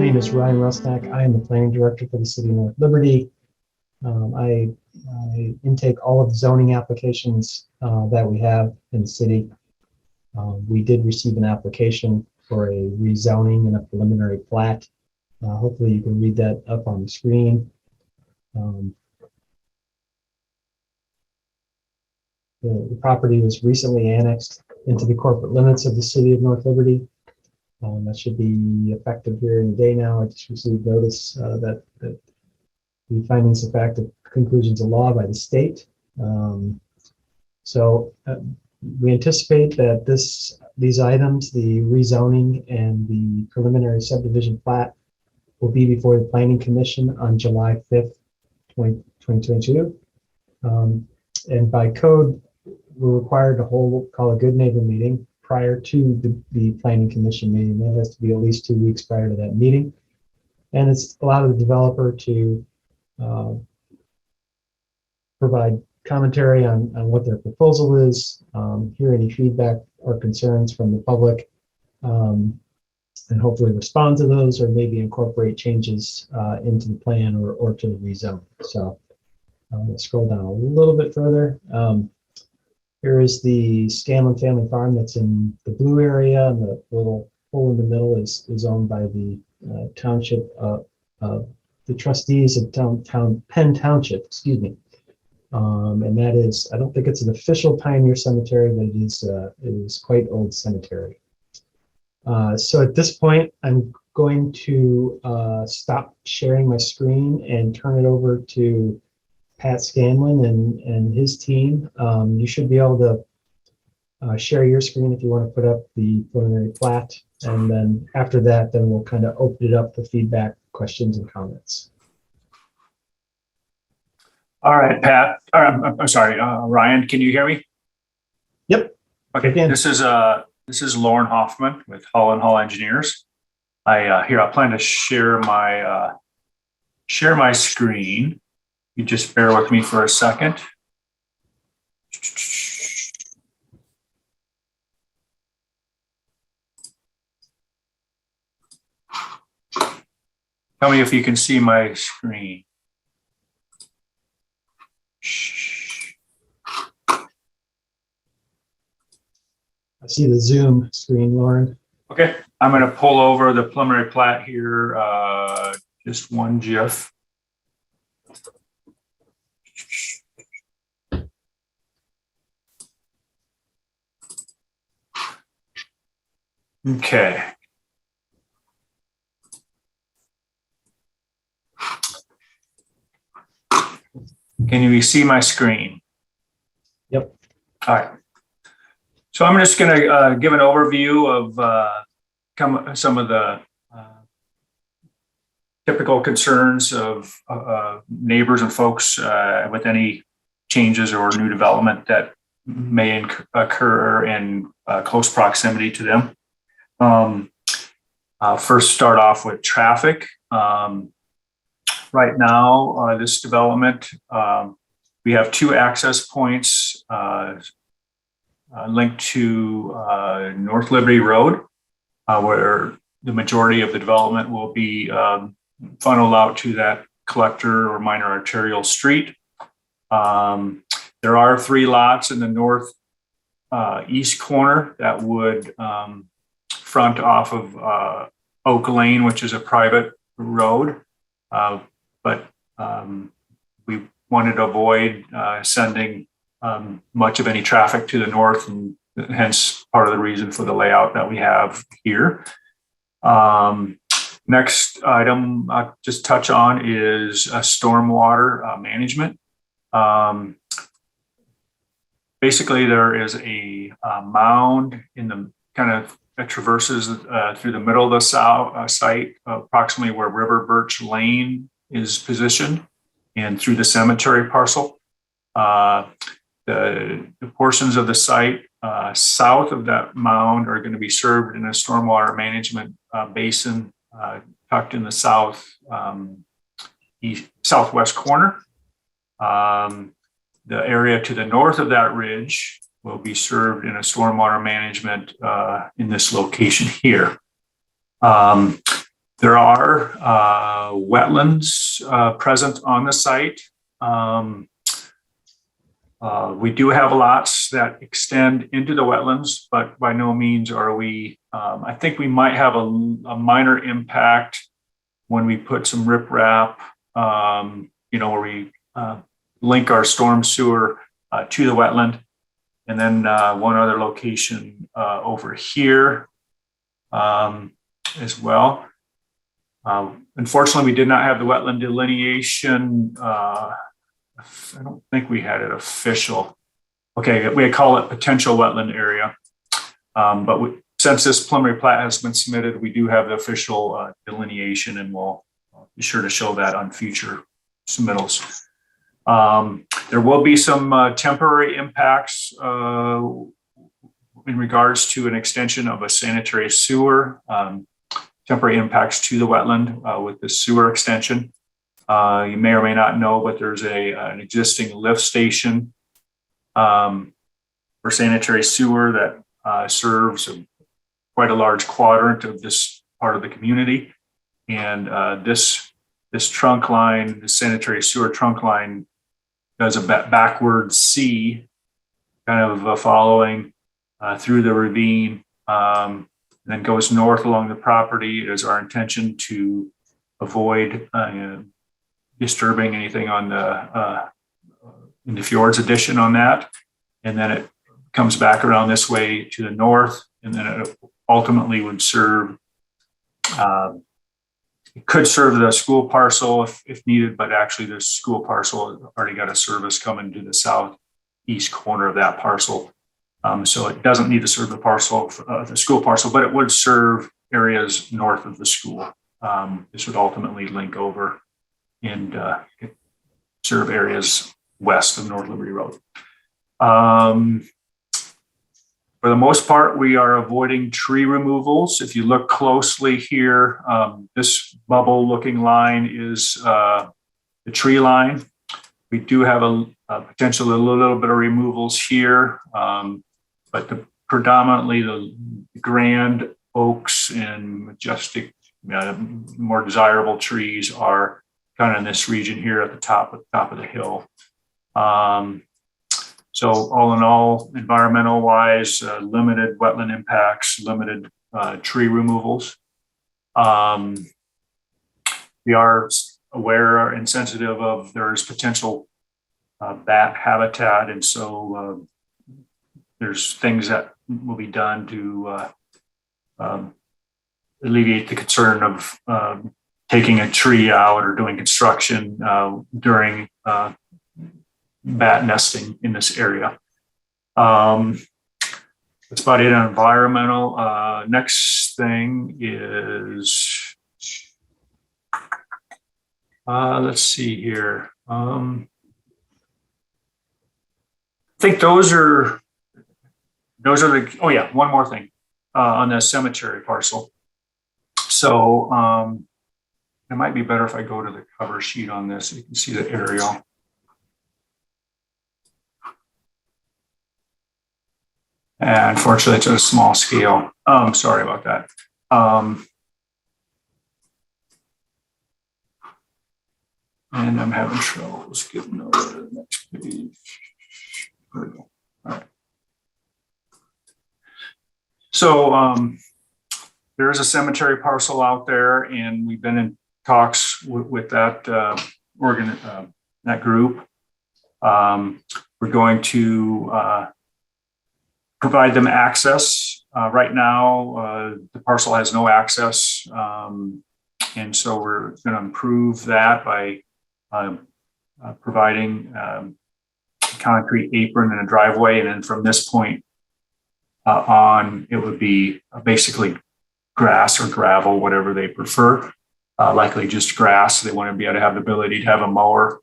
name is Ryan Rusnak. I am the planning director for the city of North Liberty. I intake all of the zoning applications that we have in the city. We did receive an application for a rezoning and a preliminary plat. Hopefully you can read that up on the screen. The property was recently annexed into the corporate limits of the city of North Liberty. That should be effective here in a day now. I just received notice that the findings of fact of conclusions of law by the state. We anticipate that these items, the rezoning and the preliminary subdivision plat, will be before the Planning Commission on July 5th, 2022. And by code, we're required to call a good neighbor meeting prior to the Planning Commission meeting. That has to be at least 2 weeks prior to that meeting. And it's allowed the developer to provide commentary on what their proposal is, hear any feedback or concerns from the public, and hopefully respond to those or maybe incorporate changes into the plan or to the rezone. So I'm going to scroll down a little bit further. Here is the Scanlon Family Farm that's in the blue area, and the little hole in the middle is owned by the township, the trustees of Penn Township, excuse me. And that is, I don't think it's an official pioneer cemetery, but it is quite old cemetery. So at this point, I'm going to stop sharing my screen and turn it over to Pat Scanlon and his team. You should be able to share your screen if you want to put up the preliminary plat. And then after that, then we'll kind of open it up for feedback, questions, and comments. All right, Pat. I'm sorry, Ryan. Can you hear me? Yep. Okay. This is Lauren Hoffman with Hull & Hull Engineers. I plan to share my screen. You just bear with me for a second. Tell me if you can see my screen. I see the Zoom screen, Lauren. Okay, I'm going to pull over the preliminary plat here, just one GIF. Okay. Can you see my screen? Yep. All right. So I'm just going to give an overview of some of the typical concerns of neighbors and folks with any changes or new development that may occur in close proximity to them. First, start off with traffic. Right now, this development, we have 2 access points linked to North Liberty Road, where the majority of the development will be funneled out to that collector or minor arterial street. There are 3 lots in the north east corner that would front off of Oak Lane, which is a private road. But we wanted to avoid sending much of any traffic to the north, and hence part of the reason for the layout that we have here. Next item I'll just touch on is stormwater management. Basically, there is a mound in the kind of that traverses through the middle of the site, approximately where River Birch Lane is positioned, and through the cemetery parcel. The portions of the site south of that mound are going to be served in a stormwater management basin tucked in the southwest corner. The area to the north of that ridge will be served in a stormwater management in this location here. There are wetlands present on the site. We do have lots that extend into the wetlands, but by no means are we, I think we might have a minor impact when we put some riprap, where we link our storm sewer to the wetland. And then one other location over here as well. Unfortunately, we did not have the wetland delineation. I don't think we had it official. Okay, we call it potential wetland area. But since this preliminary plat has been submitted, we do have the official delineation, and we'll be sure to show that on future submittals. There will be some temporary impacts in regards to an extension of a sanitary sewer, temporary impacts to the wetland with the sewer extension. You may or may not know, but there's an existing lift station for sanitary sewer that serves quite a large quadrant of this part of the community. And this trunk line, the sanitary sewer trunk line, does a backward C, kind of following through the ravine, and then goes north along the property. It is our intention to avoid disturbing anything on in the fjords addition on that. And then it comes back around this way to the north, and then it ultimately would serve, it could serve the school parcel if needed, but actually the school parcel already got a service coming to the southeast corner of that parcel. So it doesn't need to serve the school parcel, but it would serve areas north of the school. This would ultimately link over and serve areas west of North Liberty Road. For the most part, we are avoiding tree removals. If you look closely here, this bubble looking line is the tree line. We do have potentially a little bit of removals here, but predominantly the grand oaks and majestic, more desirable trees are kind of in this region here at the top of the hill. So all in all, environmental wise, limited wetland impacts, limited tree removals. We are aware and sensitive of there's potential bat habitat, and so there's things that will be done to alleviate the concern of taking a tree out or doing construction during bat nesting in this area. That's about it on environmental. Next thing is, let's see here. I think those are the, oh yeah, one more thing on the cemetery parcel. So it might be better if I go to the cover sheet on this so you can see the aerial. And unfortunately, it's at a small scale. Sorry about that. And I'm having trouble skipping over to the next page. There we go. All right. So there is a cemetery parcel out there, and we've been in talks with that that group. We're going to provide them access. Right now, the parcel has no access, and so we're going to improve that by providing a concrete apron and a driveway, and then from this point on, it would be basically grass or gravel, whatever they prefer. Likely just grass. They want to be able to have the ability to have a mower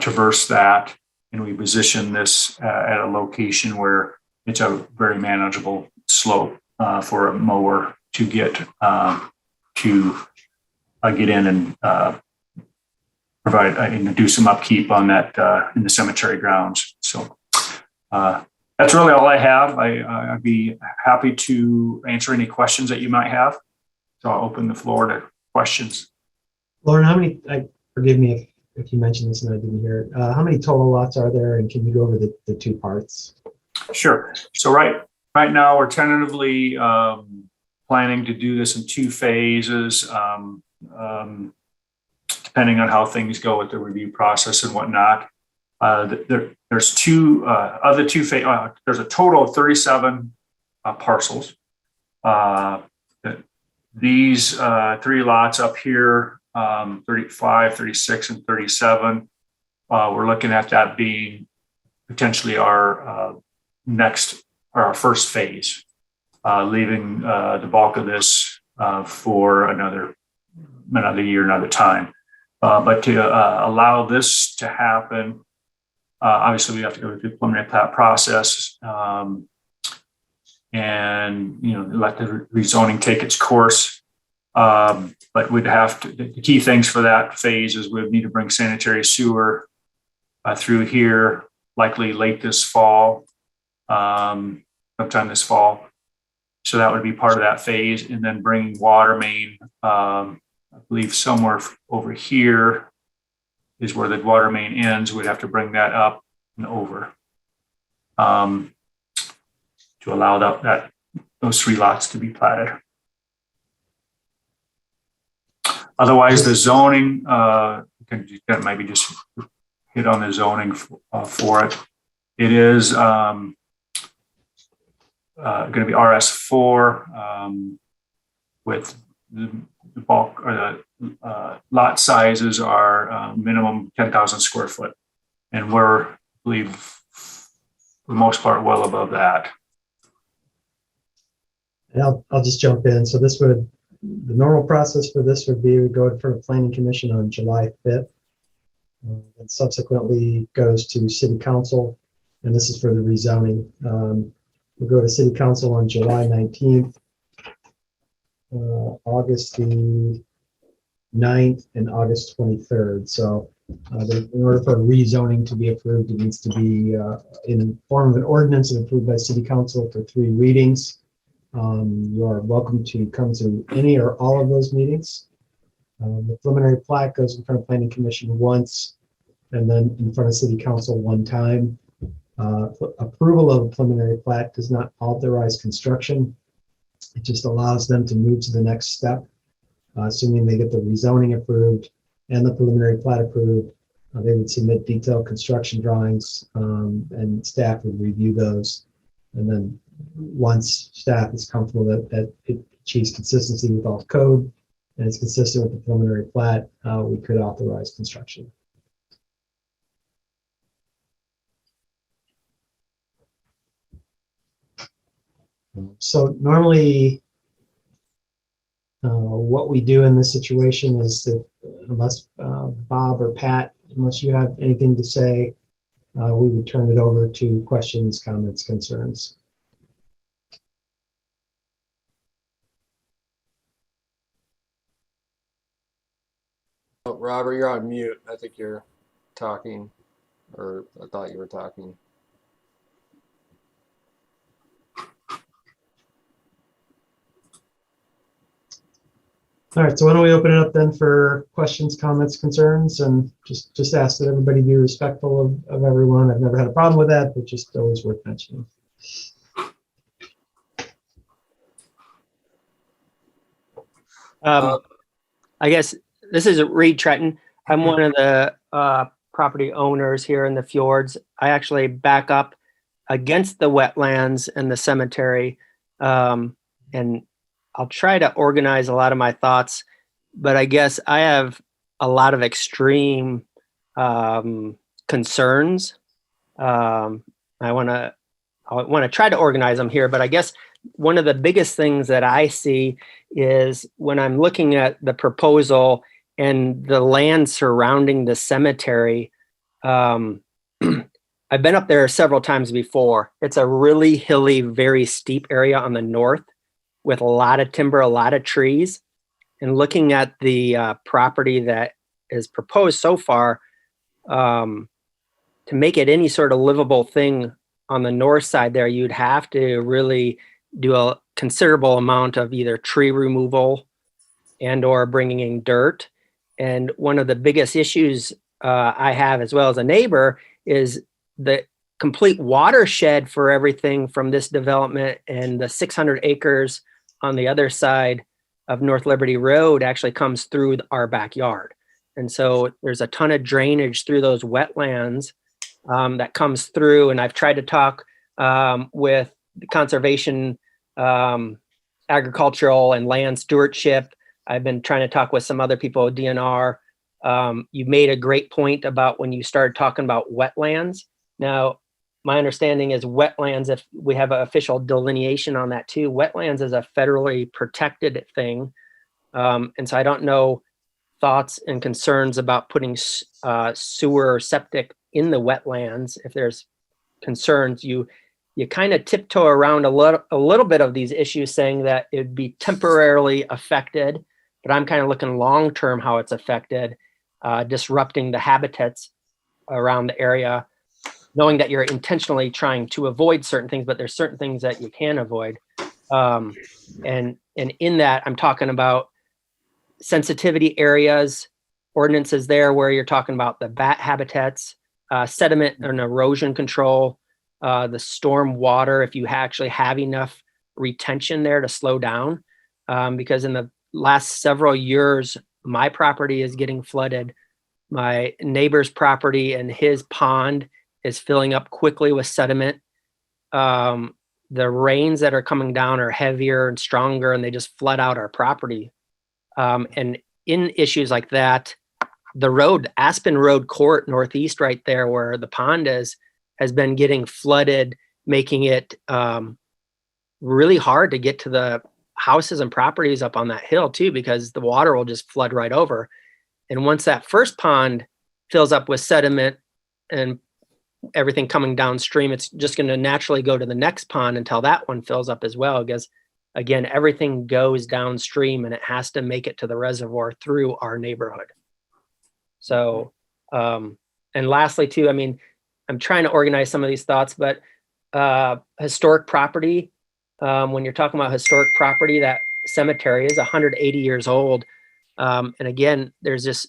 traverse that, and we position this at a location where it's a very manageable slope for a mower to get in and provide and do some upkeep on that in the cemetery grounds. So that's really all I have. I'd be happy to answer any questions that you might have. So I'll open the floor to questions. Lauren, how many, forgive me if you mentioned this and I didn't hear it, how many total lots are there, and can you go over the two parts? Sure. So right now we're tentatively planning to do this in 2 phases, depending on how things go with the review process and whatnot. There's two other two phases. There's a total of 37 parcels. These 3 lots up here, 35, 36, and 37, we're looking at that being potentially our our first phase, leaving the bulk of this for another year, another time. But to allow this to happen, obviously we have to go through the preliminary plat process, and let the rezoning take its course. But we'd have to. The key things for that phase is we'd need to bring sanitary sewer through here, likely late this fall, sometime this fall. So that would be part of that phase, and then bringing water main. I believe somewhere over here is where the water main ends. We'd have to bring that up and over to allow those 3 lots to be platted. Otherwise, the zoning, can maybe just hit on the zoning for it. It is going to be RS4 with the bulk or the lot sizes are minimum 10,000 square foot, and we're, I believe, for the most part, well above that. And I'll just jump in. So the normal process for this would be we go in front of Planning Commission on July 5th, and subsequently goes to City Council, and this is for the rezoning. We'll go to City Council on July 19th, August the 9th, and August 23rd. So in order for rezoning to be approved, it needs to be in the form of an ordinance and approved by City Council for 3 readings. You are welcome to come to any or all of those meetings. The preliminary plat goes in front of Planning Commission once, and then in front of City Council 1 time. Approval of a preliminary plat does not authorize construction. It just allows them to move to the next step, assuming they get the rezoning approved and the preliminary plat approved. They would submit detailed construction drawings, and staff would review those. And then once staff is comfortable that it achieves consistency with all code and it's consistent with the preliminary plat, we could authorize construction. So normally, what we do in this situation is that unless Bob or Pat, unless you have anything to say, we would turn it over to questions, comments, concerns. Oh, Robert, you're on mute. I think you're talking, or I thought you were talking. All right, so why don't we open it up then for questions, comments, concerns, and just ask that everybody be respectful of everyone. I've never had a problem with that, but just always worth mentioning. I guess this is Reed Tretton. I'm one of the property owners here in the fjords. I actually back up against the wetlands and the cemetery, and I'll try to organize a lot of my thoughts, but I guess I have a lot of extreme concerns. I want to try to organize them here, but I guess one of the biggest things that I see is when I'm looking at the proposal and the land surrounding the cemetery. I've been up there several times before. It's a really hilly, very steep area on the north with a lot of timber, a lot of trees. And looking at the property that is proposed so far, to make it any sort of livable thing on the north side there, you'd have to really do a considerable amount of either tree removal and or bringing in dirt. And one of the biggest issues I have as well as a neighbor is the complete watershed for everything from this development, and the 600 acres on the other side of North Liberty Road actually comes through our backyard. And so there's a ton of drainage through those wetlands that comes through. And I've tried to talk with the conservation, agricultural and land stewardship. I've been trying to talk with some other people at DNR. You made a great point about when you started talking about wetlands. Now, my understanding is wetlands, if we have an official delineation on that too, wetlands is a federally protected thing. And so I don't know thoughts and concerns about putting sewer or septic in the wetlands. If there's concerns, you kind of tiptoe around a little bit of these issues, saying that it'd be temporarily affected, but I'm kind of looking long-term how it's affected, disrupting the habitats around the area, knowing that you're intentionally trying to avoid certain things, but there's certain things that you can avoid. And in that, I'm talking about sensitivity areas, ordinances there where you're talking about the bat habitats, sediment and erosion control, the storm water, if you actually have enough retention there to slow down. Because in the last several years, my property is getting flooded. My neighbor's property and his pond is filling up quickly with sediment. The rains that are coming down are heavier and stronger, and they just flood out our property. And in issues like that, the road, Aspen Road Court Northeast right there where the pond is, has been getting flooded, making it really hard to get to the houses and properties up on that hill too, because the water will just flood right over. And once that first pond fills up with sediment and everything coming downstream, it's just going to naturally go to the next pond until that one fills up as well, because again, everything goes downstream and it has to make it to the reservoir through our neighborhood. So, and lastly too, I mean, I'm trying to organize some of these thoughts, but historic property, when you're talking about historic property, that cemetery is 180 years old. And again, there's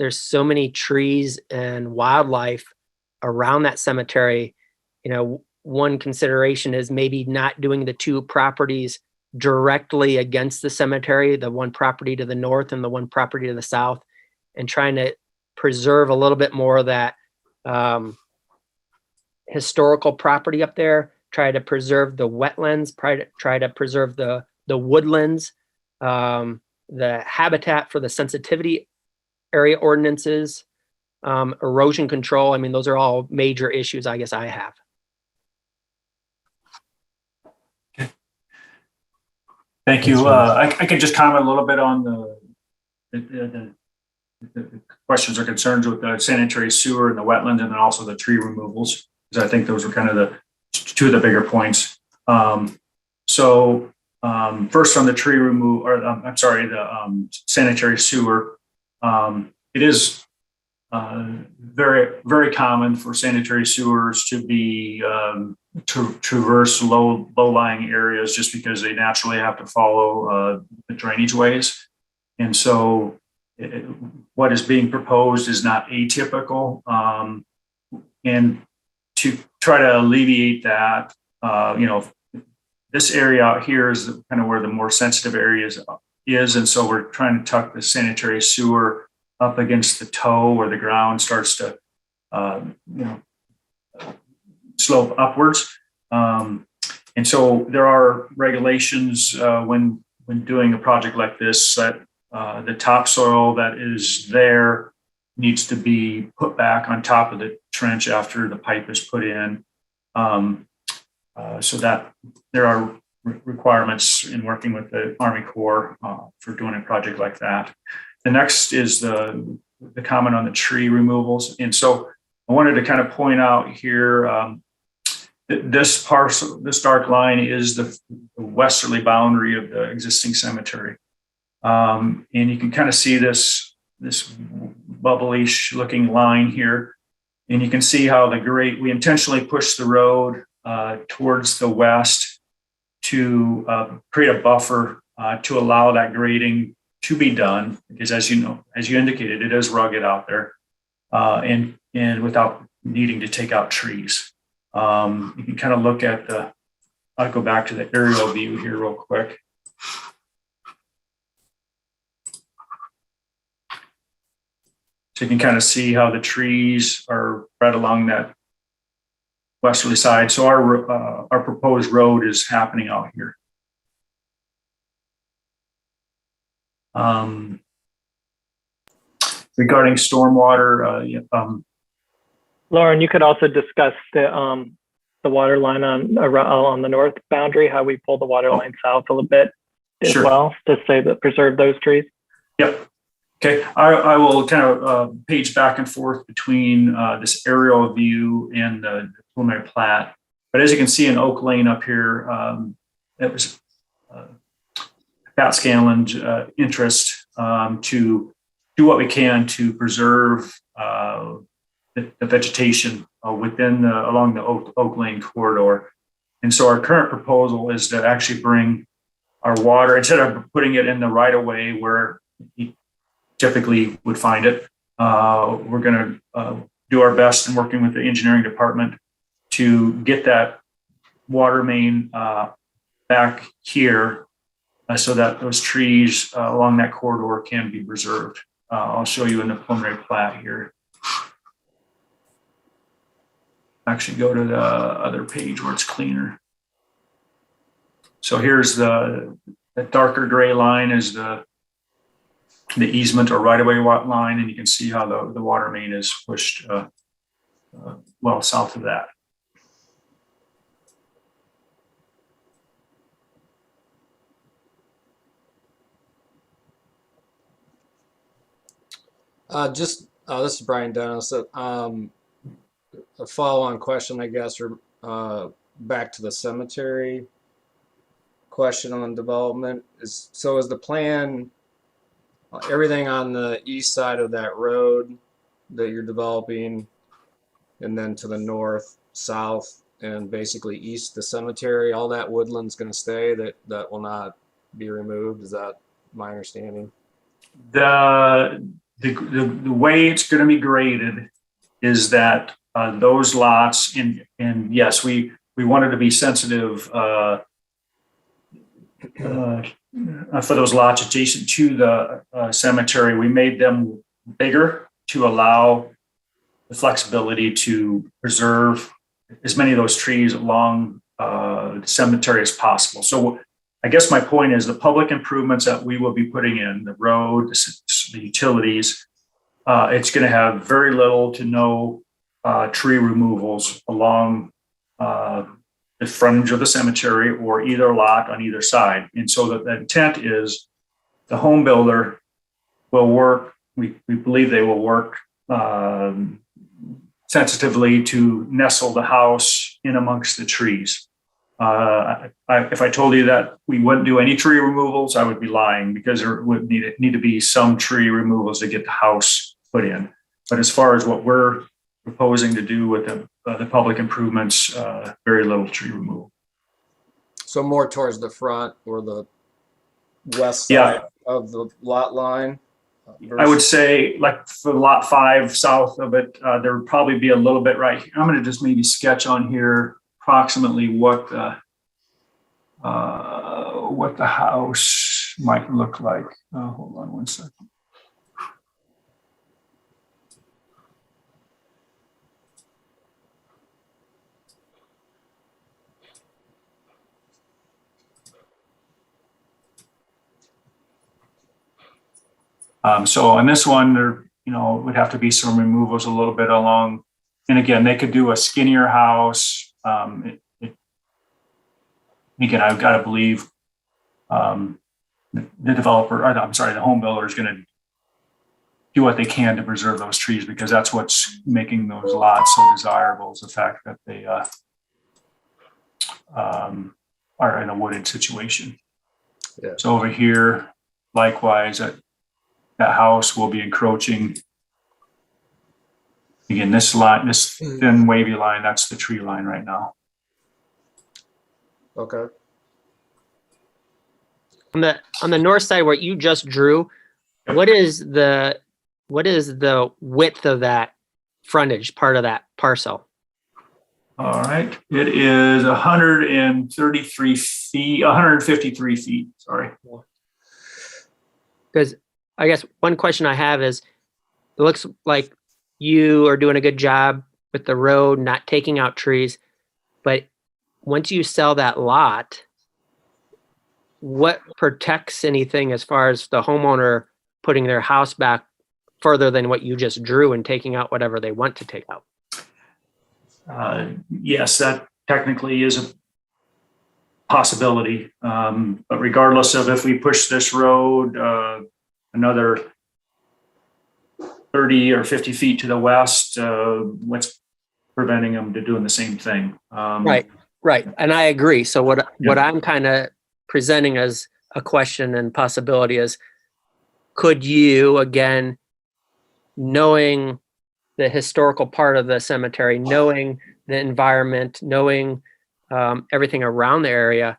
so many trees and wildlife around that cemetery. You know, one consideration is maybe not doing the two properties directly against the cemetery, the one property to the north and the one property to the south, and trying to preserve a little bit more of that historical property up there, try to preserve the wetlands, try to preserve the woodlands, the habitat for the sensitivity area ordinances, erosion control. I mean, those are all major issues I guess I have. Thank you. I could just comment a little bit on the questions or concerns with the sanitary sewer and the wetland, and then also the tree removals, because I think those were kind of the two of the bigger points. First on the tree remove, or the sanitary sewer, it is very, very common for sanitary sewers to be to traverse low-lying areas, just because they naturally have to follow the drainage ways. And so what is being proposed is not atypical. And to try to alleviate that, this area out here is kind of where the more sensitive areas is. And so we're trying to tuck the sanitary sewer up against the toe where the ground starts to, slope upwards. And so there are regulations when doing a project like this, that the topsoil that is there needs to be put back on top of the trench after the pipe is put in. So that there are requirements in working with the Army Corps for doing a project like that. The next is the comment on the tree removals. And so I wanted to kind of point out here, this parcel, this dark line is the westerly boundary of the existing cemetery. And you can kind of see this bubbly looking line here. And you can see how we intentionally pushed the road towards the west to create a buffer to allow that grading to be done, because as you know, as you indicated, it is rugged out there, and without needing to take out trees. You can kind of look at the, I'll go back to the aerial view here real quick. So you can kind of see how the trees are right along that westerly side. So our proposed road is happening out here. Regarding stormwater, Lauren, you could also discuss the water line on the north boundary, how we pull the water line south a little bit as Sure. well to say that preserve those trees. Yep. Okay, I will kind of page back and forth between this aerial view and the preliminary plat. But as you can see in Oak Lane up here, it was Pat Scanlon's interest to do what we can to preserve the vegetation within along the Oak Lane corridor. And so our current proposal is to actually bring our water, instead of putting it in the right of way where you typically would find it, we're going to do our best in working with the engineering department to get that water main back here so that those trees along that corridor can be preserved. I'll show you in the preliminary plat here. Actually go to the other page where it's cleaner. So here's the darker gray line is the easement or right-of-way line, and you can see how the water main is pushed well south of that. This is Brian Dennis. A follow-on question, I guess, or back to the cemetery question on development is the plan everything on the east side of that road that you're developing, and then to the north, south, and basically east the cemetery, all that woodland's going to stay, that will not be removed? Is that my understanding? The way it's going to be graded is that those lots, and yes, we wanted to be sensitive for those lots adjacent to the cemetery. We made them bigger to allow the flexibility to preserve as many of those trees along the cemetery as possible. So I guess my point is the public improvements that we will be putting in, the road, the utilities, it's going to have very little to no tree removals along the frontage of the cemetery or either lot on either side. And so the intent is the home builder will work, we believe they will work sensitively to nestle the house in amongst the trees. If I told you that we wouldn't do any tree removals, I would be lying, because there would need to be some tree removals to get the house put in. But as far as what we're proposing to do with the public improvements, very little tree removal. So more towards the front or the west side of the lot line? I would say, like for lot 5 south of it, there would probably be a little bit right here. I'm going to just maybe sketch on here approximately what the house might look like. Hold on one second. So on this one, there, would have to be some removals a little bit along. And again, they could do a skinnier house. Again, I've got to believe the developer, the home builder is going to do what they can to preserve those trees, because that's what's making those lots so desirable, is the fact that they are in a wooded situation. Yeah. So over here, likewise, that house will be encroaching. Again, this line, this thin wavy line, that's the tree line right now. Okay. on the north side where you just drew, what is the width of that frontage part of that parcel? All right, it is 133 feet, 153 feet, sorry. Because I guess one question I have is, it looks like you are doing a good job with the road, not taking out trees, but once you sell that lot, what protects anything as far as the homeowner putting their house back further than what you just drew and taking out whatever they want to take out? Yes, that technically is a possibility. But regardless of if we push this road another 30 or 50 feet to the west, what's preventing them to doing the same thing? Right. And I agree. So what I'm kind of presenting as a question and possibility is, could you, again, knowing the historical part of the cemetery, knowing the environment, knowing everything around the area,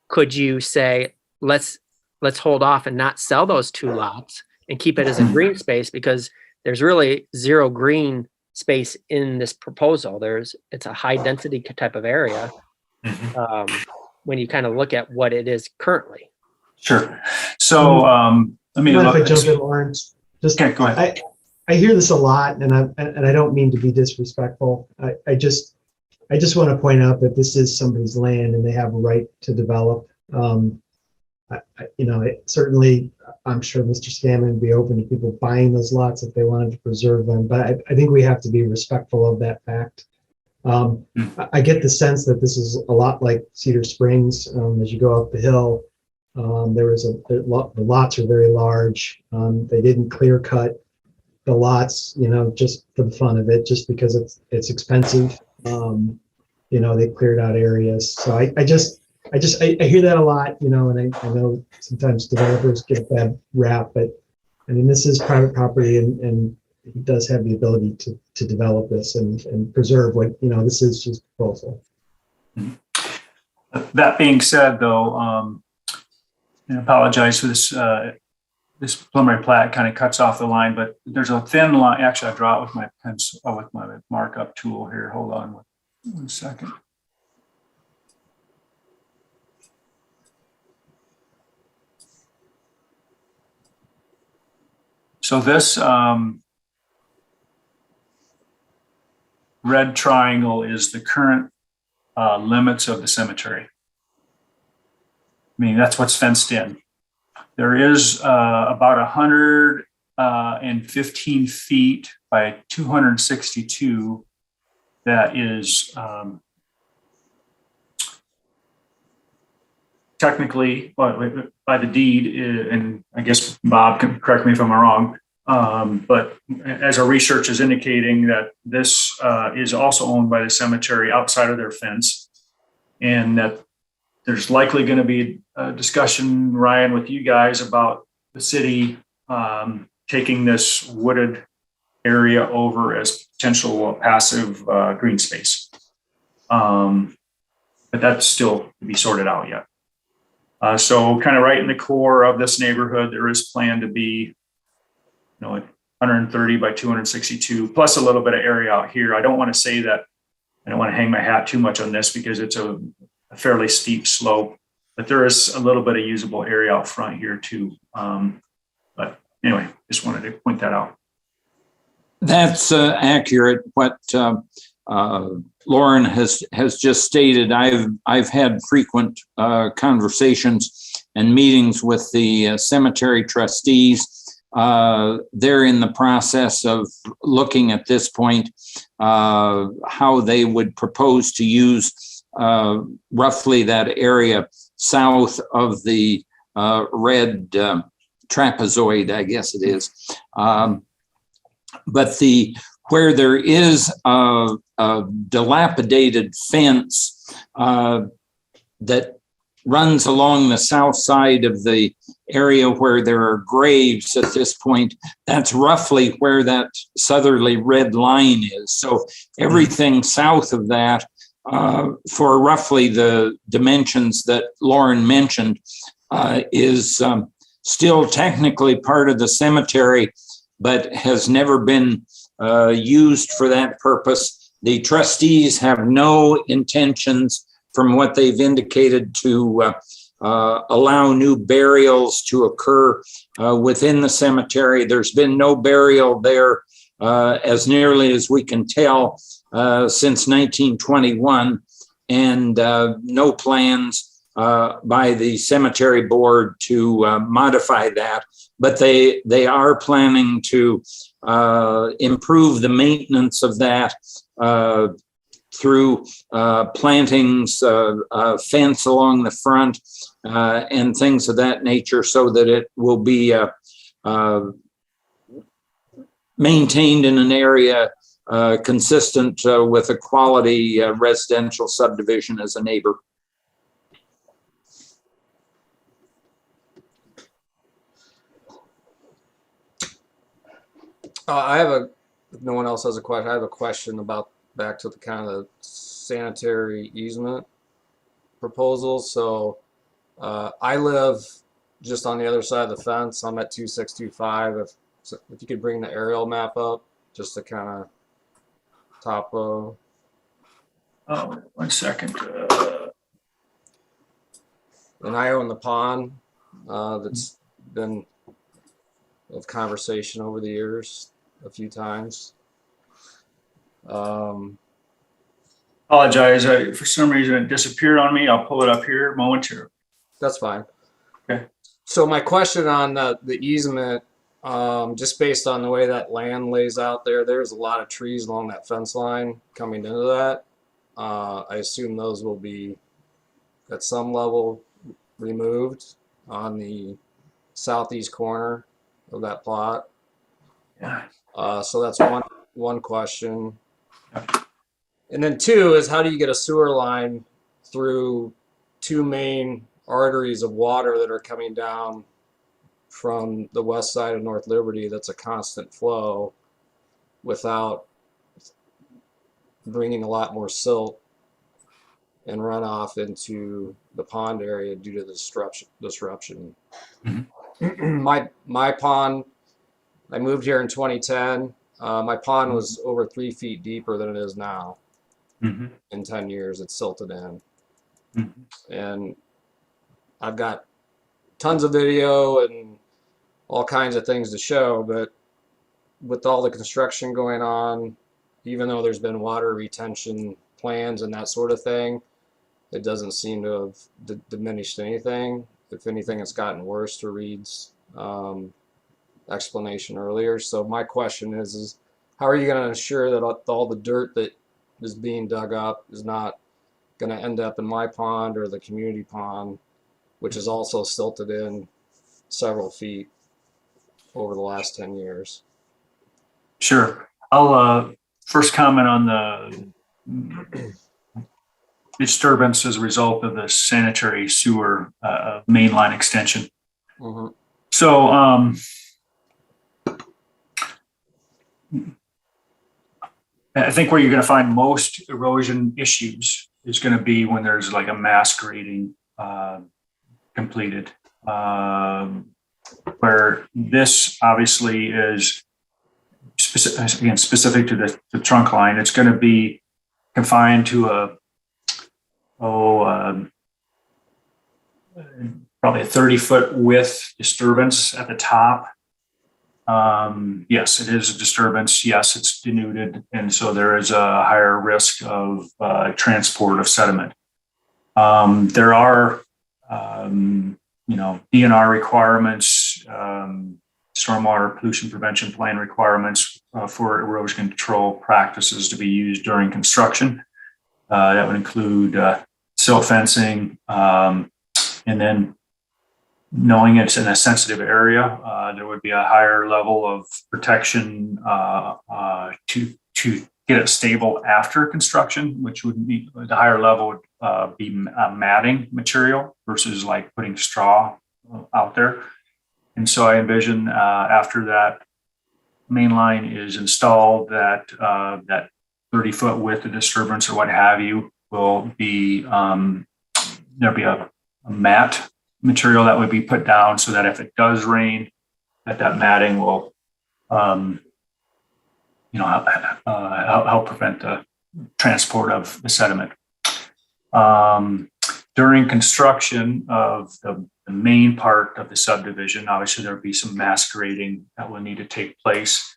could you say, let's hold off and not sell those 2 lots and keep it as a green space, because there's really zero green space in this proposal. It's a high density type of area when you kind of look at what it is currently. Sure. So let me If I look. jump in, Lawrence, just Okay, go ahead. I hear this a lot, and I don't mean to be disrespectful. I just want to point out that this is somebody's land and they have a right to develop. Certainly, I'm sure Mr. Scanlon would be open to people buying those lots if they wanted to preserve them, but I think we have to be respectful of that fact. I get the sense that this is a lot like Cedar Springs. As you go up the hill, the lots are very large. They didn't clear cut the lots, just for the fun of it, just because it's expensive. They cleared out areas. So I hear that a lot, and I know sometimes developers get a bad rap, but I mean, this is private property, and he does have the ability to develop this and preserve what, this is just proposal. That being said, though, I apologize for this. This preliminary plat kind of cuts off the line, but there's a thin line. Actually, I draw it with my pencil, with my markup tool here. Hold on one second. So this red triangle is the current limits of the cemetery. I mean, that's what's fenced in. There is about 115 feet by 262 that is technically, by the deed, and I guess Bob can correct me if I'm wrong, but as our research is indicating that this is also owned by the cemetery outside of their fence, and that there's likely going to be a discussion, Ryan, with you guys about the city taking this wooded area over as potential passive green space. But that's still to be sorted out yet. So kind of right in the core of this neighborhood, there is planned to be, 130 by 262, plus a little bit of area out here. I don't want to say that, I don't want to hang my hat too much on this because it's a fairly steep slope, but there is a little bit of usable area out front here too. But anyway, just wanted to point that out. That's accurate. What Lauren has just stated. I've had frequent conversations and meetings with the cemetery trustees. They're in the process of looking at this point how they would propose to use roughly that area south of the red trapezoid, I guess it is. But where there is a dilapidated fence that runs along the south side of the area where there are graves at this point, that's roughly where that southerly red line is. So everything south of that, for roughly the dimensions that Lauren mentioned, is still technically part of the cemetery, but has never been used for that purpose. The trustees have no intentions, from what they've indicated, to allow new burials to occur within the cemetery. There's been no burial there, as nearly as we can tell, since 1921, and no plans by the cemetery board to modify that. But they are planning to improve the maintenance of that through plantings, fence along the front, and things of that nature, so that it will be maintained in an area consistent with a quality residential subdivision as a neighbor. If no one else has a question, I have a question about back to the kind of the sanitary easement proposal. So I live just on the other side of the fence. I'm at 2625. If you could bring the aerial map up, just to kind of topo. Oh, 1 second. And I own the pond that's been of conversation over the years a few times. Apologize. For some reason, it disappeared on me. I'll pull it up here momentarily. That's fine. Okay. So my question on the easement, just based on the way that land lays out there, there's a lot of trees along that fence line coming into that. I assume those will be at some level removed on the southeast corner of that plot. Yeah. So that's one question. And then two is, how do you get a sewer line through two main arteries of water that are coming down from the west side of North Liberty that's a constant flow without bringing a lot more silt and runoff into the pond area due to the disruption. Mhm. My pond, I moved here in 2010. My pond was over 3 feet deeper than it is now. Mhm. In 10 years, it's silted in. Mhm. And I've got tons of video and all kinds of things to show, but with all the construction going on, even though there's been water retention plans and that sort of thing, it doesn't seem to have diminished anything. If anything, it's gotten worse, to Reed's explanation earlier. So my question is how are you going to ensure that all the dirt that is being dug up is not going to end up in my pond or the community pond, which is also silted in several feet over the last 10 years? Sure. I'll first comment on the disturbance as a result of the sanitary sewer mainline extension. Mm-hmm. So I think where you're going to find most erosion issues is going to be when there's like a mass grading completed, where this obviously is specific to the trunk line. It's going to be confined to probably a 30-foot width disturbance at the top. Yes, it is a disturbance. Yes, it's denuded. And so there is a higher risk of transport of sediment. There are, DNR requirements, stormwater pollution prevention plan requirements for erosion control practices to be used during construction. That would include silt fencing, and then knowing it's in a sensitive area, there would be a higher level of protection to get it stable after construction, which would be the higher level would be matting material versus like putting straw out there. And so I envision after that main line is installed, that 30-foot width of disturbance or what have you will be there'll be a mat material that would be put down so that if it does rain, that matting will, help prevent the transport of the sediment. During construction of the main part of the subdivision, obviously there'll be some mass grading that will need to take place.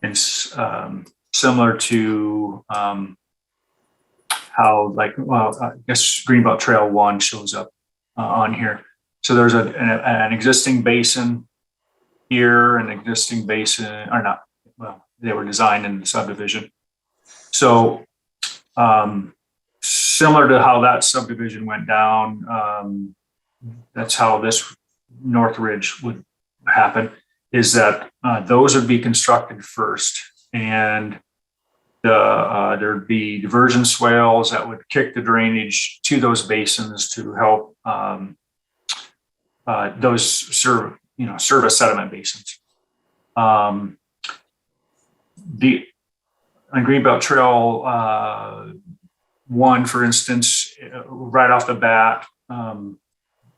And similar to how, like, well, I guess Greenbelt Trail 1 shows up on here. So there's an existing basin here, an existing basin, or not, well, they were designed in the subdivision. So similar to how that subdivision went down, that's how this North Ridge would happen, is that those would be constructed first, and there'd be diversion swales that would kick the drainage to those basins to help those serve as sediment basins. On Greenbelt Trail 1, for instance, right off the bat, I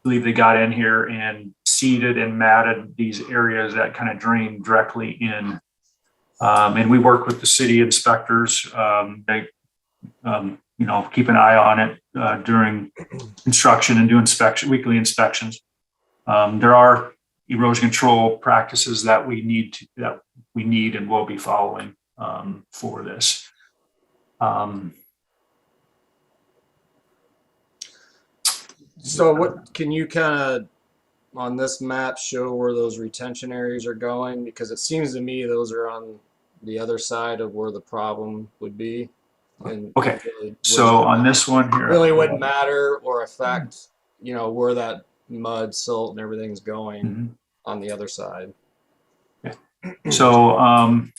believe they got in here and seeded and matted these areas that kind of drain directly in. And we work with the city inspectors. They, keep an eye on it during construction and do weekly inspections. There are erosion control practices that we need and will be following for this. So what can you kind of on this map show where those retention areas are going? Because it seems to me those are on the other side of where the problem would be. And Okay, really so on this one here, really wouldn't matter or affect, where that mud, silt, and everything's going on the other side. So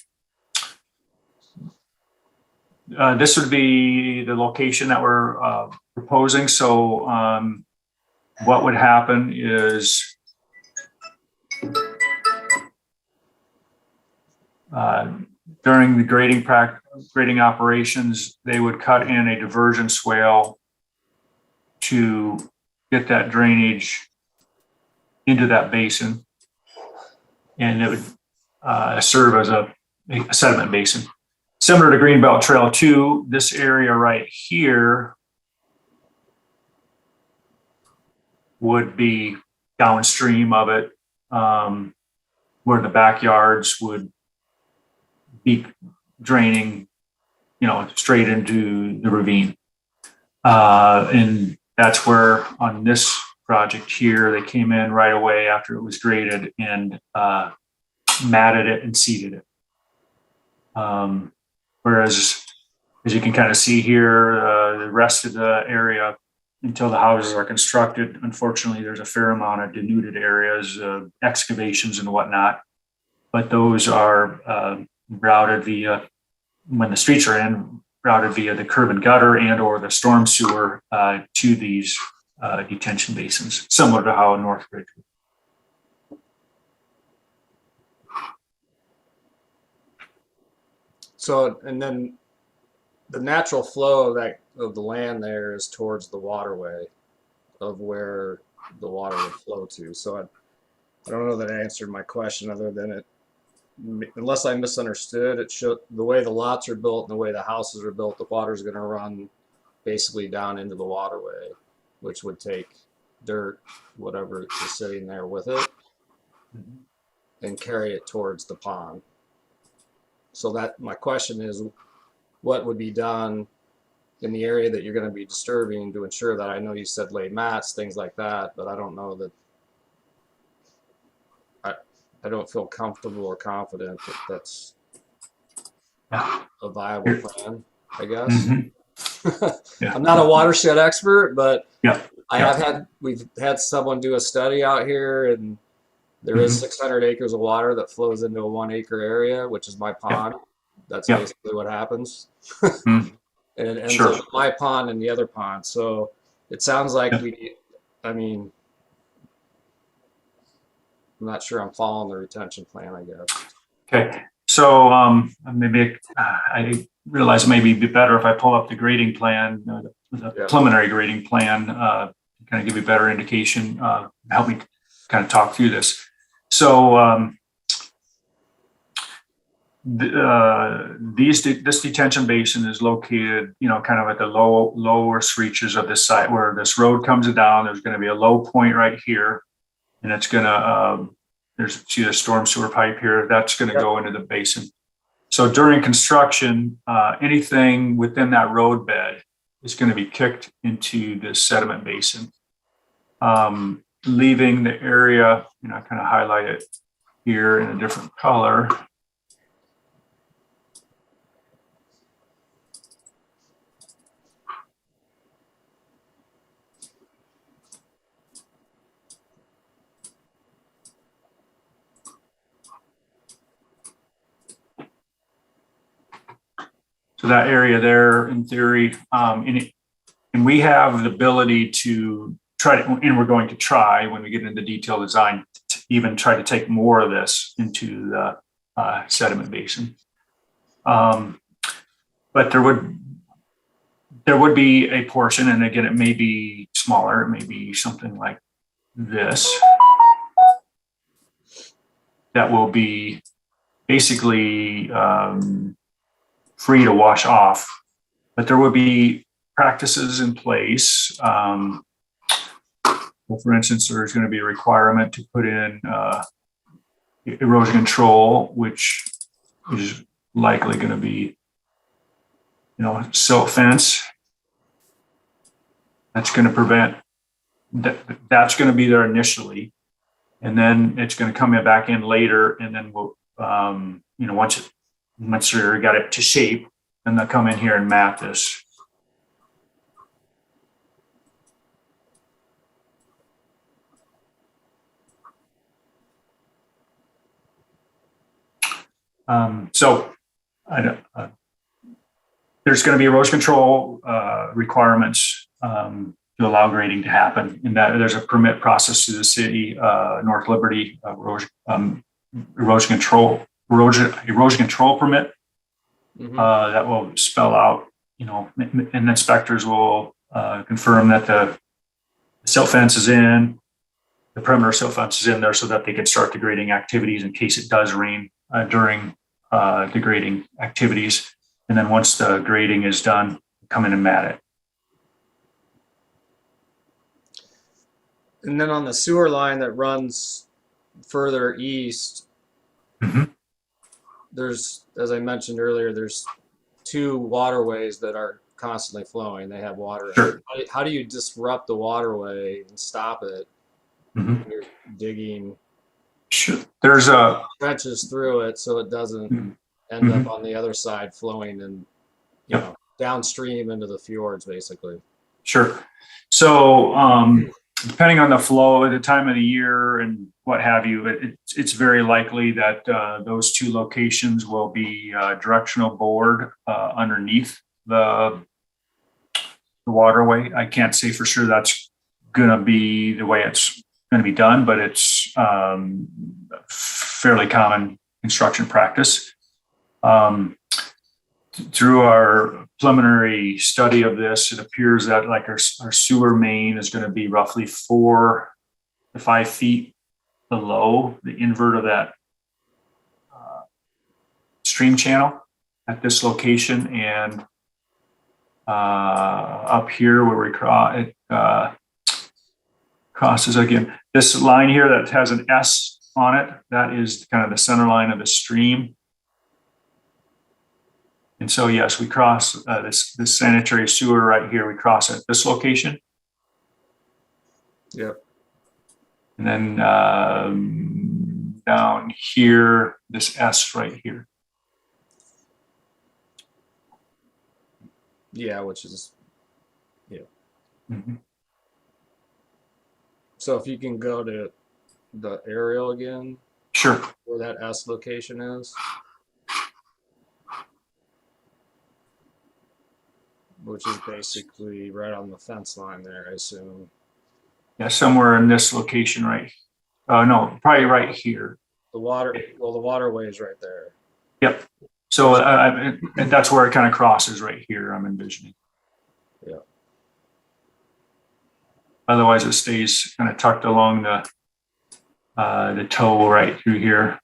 this would be the location that we're proposing. So what would happen is during the grading operations, they would cut in a diversion swale to get that drainage into that basin, and it would serve as a sediment basin. Similar to Greenbelt Trail 2, this area right here would be downstream of it, where the backyards would be draining, straight into the ravine. And that's where on this project here, they came in right away after it was graded and matted it and seeded it. Whereas, as you can kind of see here, the rest of the area, until the houses are constructed, unfortunately, there's a fair amount of denuded areas, excavations and whatnot. But those are routed via, when the streets are in, routed via the curb and gutter and or the storm sewer to these detention basins, similar to how North Ridge. So, and then the natural flow of the land there is towards the waterway of where the water would flow to. So I don't know that I answered my question other than it, unless I misunderstood, it showed the way the lots are built and the way the houses are built, the water is going to run basically down into the waterway, which would take dirt, whatever is sitting there with it, and carry it towards the pond. So that my question is, what would be done in the area that you're going to be disturbing to ensure that, I know you said lay mats, things like that, but I don't know that, I don't feel comfortable or confident that that's a viable plan, I guess. Yeah. I'm not a watershed expert, but Yeah. we've had someone do a study out here, and there is 600 acres of water that flows into a 1 acre area, which is my pond. That's basically what happens. And it ends up in my pond and the other pond. So it sounds like I'm not sure I'm following the retention plan, I guess. Okay. So maybe I realize it may be better if I pull up the grading plan, the preliminary grading plan, kind kind of give you a better indication, help me kind of talk through this. So this detention basin is located, kind of at the lowest reaches of this site where this road comes down. There's going to be a low point right here, and it's going to see the storm sewer pipe here. That's going to go into the basin. So during construction, anything within that road bed is going to be kicked into this sediment basin, leaving the area, I kind of highlight it here in a different color. So that area there, in theory, and we have the ability to try to, and we're going to try when we get into detailed design, to even try to take more of this into the sediment basin. But there would be a portion, and again, it may be smaller, it may be something like this, that will be basically free to wash off, but there will be practices in place. For instance, there's going to be a requirement to put in erosion control, which is likely going to be, silt fence. That's going to prevent that's going to be there initially, and then it's going to come back in later, and then we'll, once you got it to shape, then they'll come in here and map this. There's going to be erosion control requirements to allow grading to happen, and that there's a permit process through the city, North Liberty erosion control permit. That will spell out, and inspectors will confirm that the silt fence is in, the perimeter silt fence is in there, so that they can start the grading activities in case it does rain during the grading activities. And then once the grading is done, come in and mat it. And then on the sewer line that runs further east, there's, as I mentioned earlier, there's two waterways that are constantly flowing. They have water. Sure. How do you disrupt the waterway and stop it? When you're digging There's trenches through it so it doesn't end up on the other side flowing and downstream into the fjords, basically. Sure. So depending on the flow at the time of the year and what have you, it's very likely that those two locations will be directional bored underneath the waterway. I can't say for sure that's going to be the way it's going to be done, but it's fairly common construction practice. Through our preliminary study of this, it appears that like our sewer main is going to be roughly 4 to 5 feet below the invert of that stream channel at this location, and up here where we crosses again. This line here that has an S on it, that is kind of the center line of the stream. And so, yes, we cross this sanitary sewer right here. We cross at this location. Yep. And then down here, this S right here. Yeah, which is, So if you can go to the aerial again. Sure. Where that S location is. Which is basically right on the fence line there, I assume. Yeah, somewhere in this location, right? No, probably right here. The waterway is right there. Yep. So and that's where it kind of crosses right here, I'm envisioning. Yeah. Otherwise, it stays kind of tucked along the toe right through here.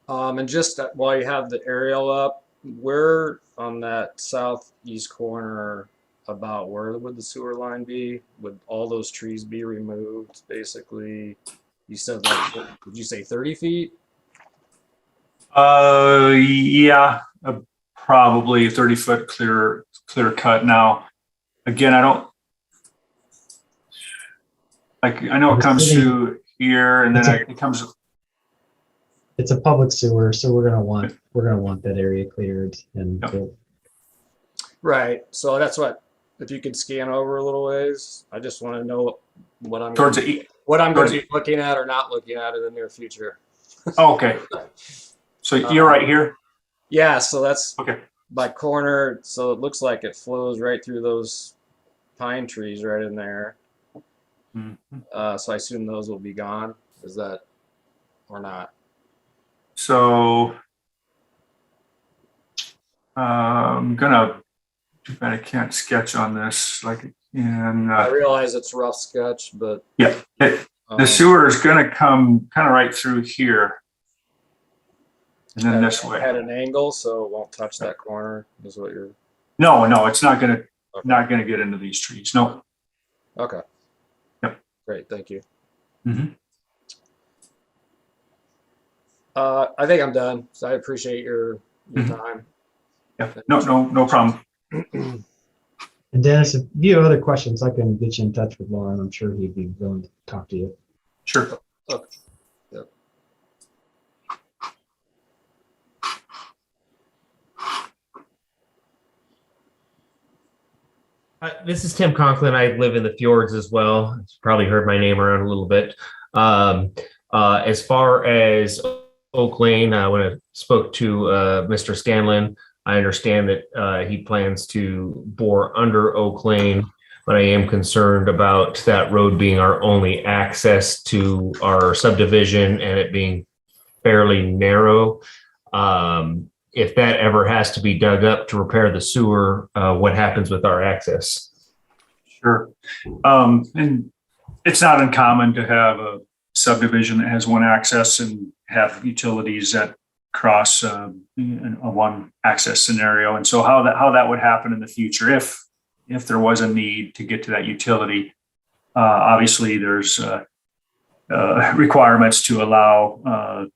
And just while you have the aerial up, where on that southeast corner, about where would the sewer line be? Would all those trees be removed, basically? You said, like, did you say 30 feet? Yeah, probably 30-foot clear cut. Now, again, I know it comes through here, and then it comes. It's a public sewer, so we're gonna want that area cleared and built. Right. So that's what, if you could scan over a little ways, I just want to know what I'm Towards gonna, the what I'm going to towards be looking at or not looking at in the near future. Oh, okay. So you're right here? Yeah, so that's Okay. by corner, so it looks like it flows right through those pine trees right in there. Mhm. So I assume those will be gone. Is that or not? So I'm gonna, too bad I can't sketch on this like I can. I realize it's rough sketch, but Yeah, the sewer is gonna come kind of right through here. And then this way. at an angle, so it won't touch that corner. Is what you're. No, it's not gonna get into these trees. No. Okay. Yep. Great, thank you. Mhm. I think I'm done. So I appreciate your time. Yeah. No problem. And Dennis, if you have other questions, I can get you in touch with Lauren. I'm sure he'd be willing to talk to you. Sure. Okay. Yep. This is Tim Conklin. I live in the fjords as well. You've probably heard my name around a little bit. As far as Oak Lane, when I spoke to Mr. Scanlon, I understand that he plans to bore under Oak Lane, but I am concerned about that road being our only access to our subdivision and it being fairly narrow. If that ever has to be dug up to repair the sewer, what happens with our access? Sure. And it's not uncommon to have a subdivision that has one access and have utilities that cross a one access scenario. And so how that would happen in the future, if there was a need to get to that utility, obviously there's requirements to allow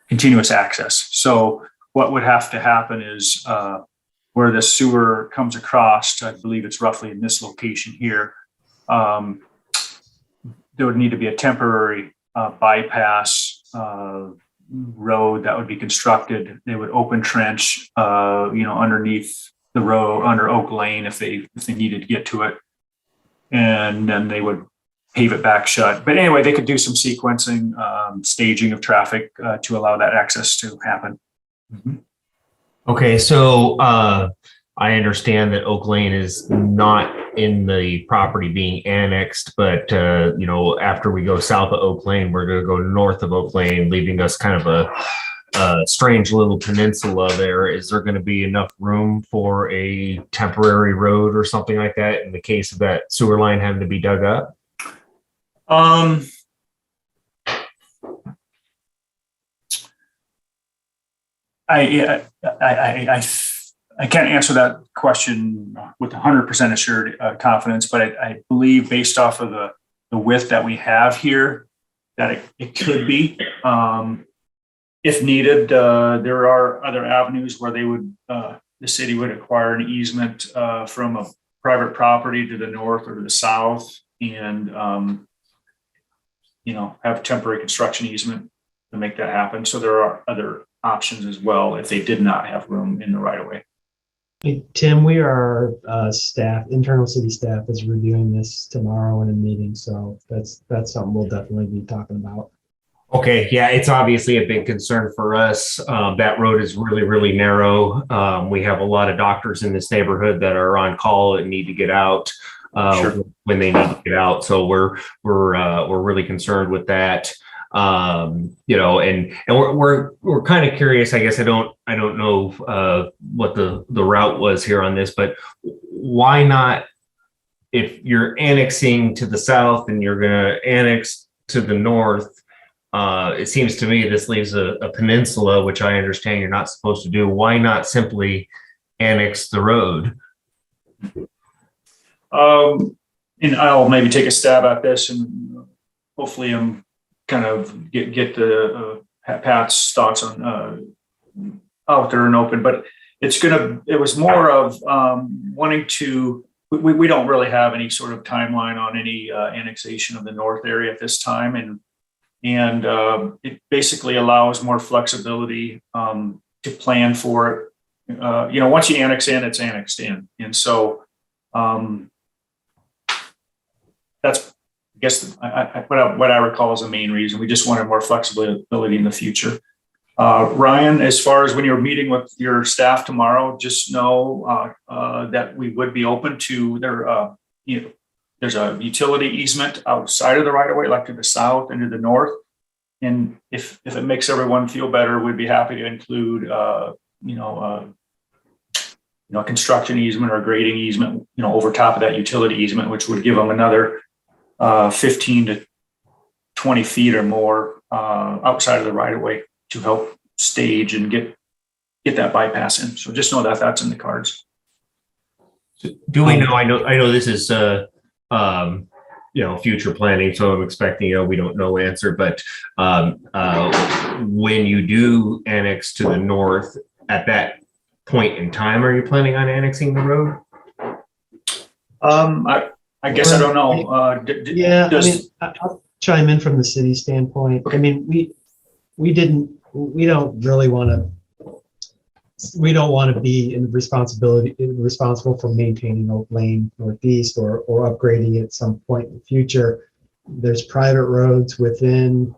continuous access. So what would have to happen is where the sewer comes across, I believe it's roughly in this location here, there would need to be a temporary bypass road that would be constructed. They would open trench, underneath the road, under Oak Lane if they needed to get to it. And then they would pave it back shut. But anyway, they could do some sequencing, staging of traffic to allow that access to happen. Mm-hmm. Okay, so I understand that Oak Lane is not in the property being annexed, but after we go south of Oak Lane, we're going to go north of Oak Lane, leaving us kind of a strange little peninsula there. Is there going to be enough room for a temporary road or something like that in the case of that sewer line having to be dug up? I can't answer that question with 100% assured confidence, but I believe based off of the width that we have here, that it could be. If needed, there are other avenues where the city would acquire an easement from a private property to the north or to the south, and have temporary construction easement to make that happen. So there are other options as well if they did not have room in the right of way. Hey, Tim, we are internal city staff is reviewing this tomorrow in a meeting, so that's something we'll definitely be talking about. Okay, yeah, it's obviously a big concern for us. That road is really, really narrow. We have a lot of doctors in this neighborhood that are on call and need to get out Sure. when they need to get out. So we're really concerned with that. You know, and we're kind of curious. I guess I don't know what the route was here on this, but why not? If you're annexing to the south and you're going to annex to the north, it seems to me this leaves a peninsula, which I understand you're not supposed to do. Why not simply annex the road? And I'll maybe take a stab at this, and hopefully I'm kind of get the Pat's thoughts on out there and open. But it was more of wanting to. We don't really have any sort of timeline on any annexation of the north area at this time, and it basically allows more flexibility to plan for it. You know, once you annex in, it's annexed in, and so that's, I guess, what I recall is the main reason. We just wanted more flexibility in the future. Ryan, as far as when you're meeting with your staff tomorrow, just know that we would be open to there's a utility easement outside of the right of way, like to the south and to the north. And if it makes everyone feel better, we'd be happy to include a construction easement or grading easement, over top of that utility easement, which would give them another 15 to 20 feet or more outside of the right of way to help stage and get that bypass in. So just know that that's in the cards. Do we know? I know this is future planning, so I'm expecting we don't know answer. But when you do annex to the north, at that point in time, are you planning on annexing the road? I guess I don't know. I'll chime in from the city standpoint. I mean, we don't want to be responsible for maintaining Oak Lane Northeast or upgrading it at some point in the future. There's private roads within,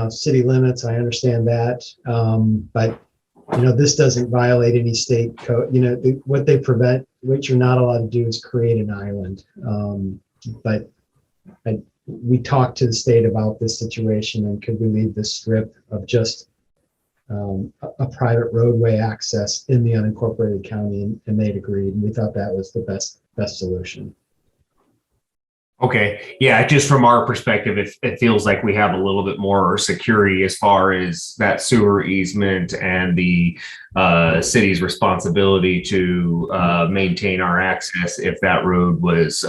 city limits. I understand that. But this doesn't violate any state code. What you're not allowed to do is create an island. But we talked to the state about this situation, and could we leave this strip of just a private roadway access in the unincorporated county, and they'd agreed, and we thought that was the best solution. Okay. Yeah, just from our perspective, it feels like we have a little bit more security as far as that sewer easement and the city's responsibility to maintain our access if that road was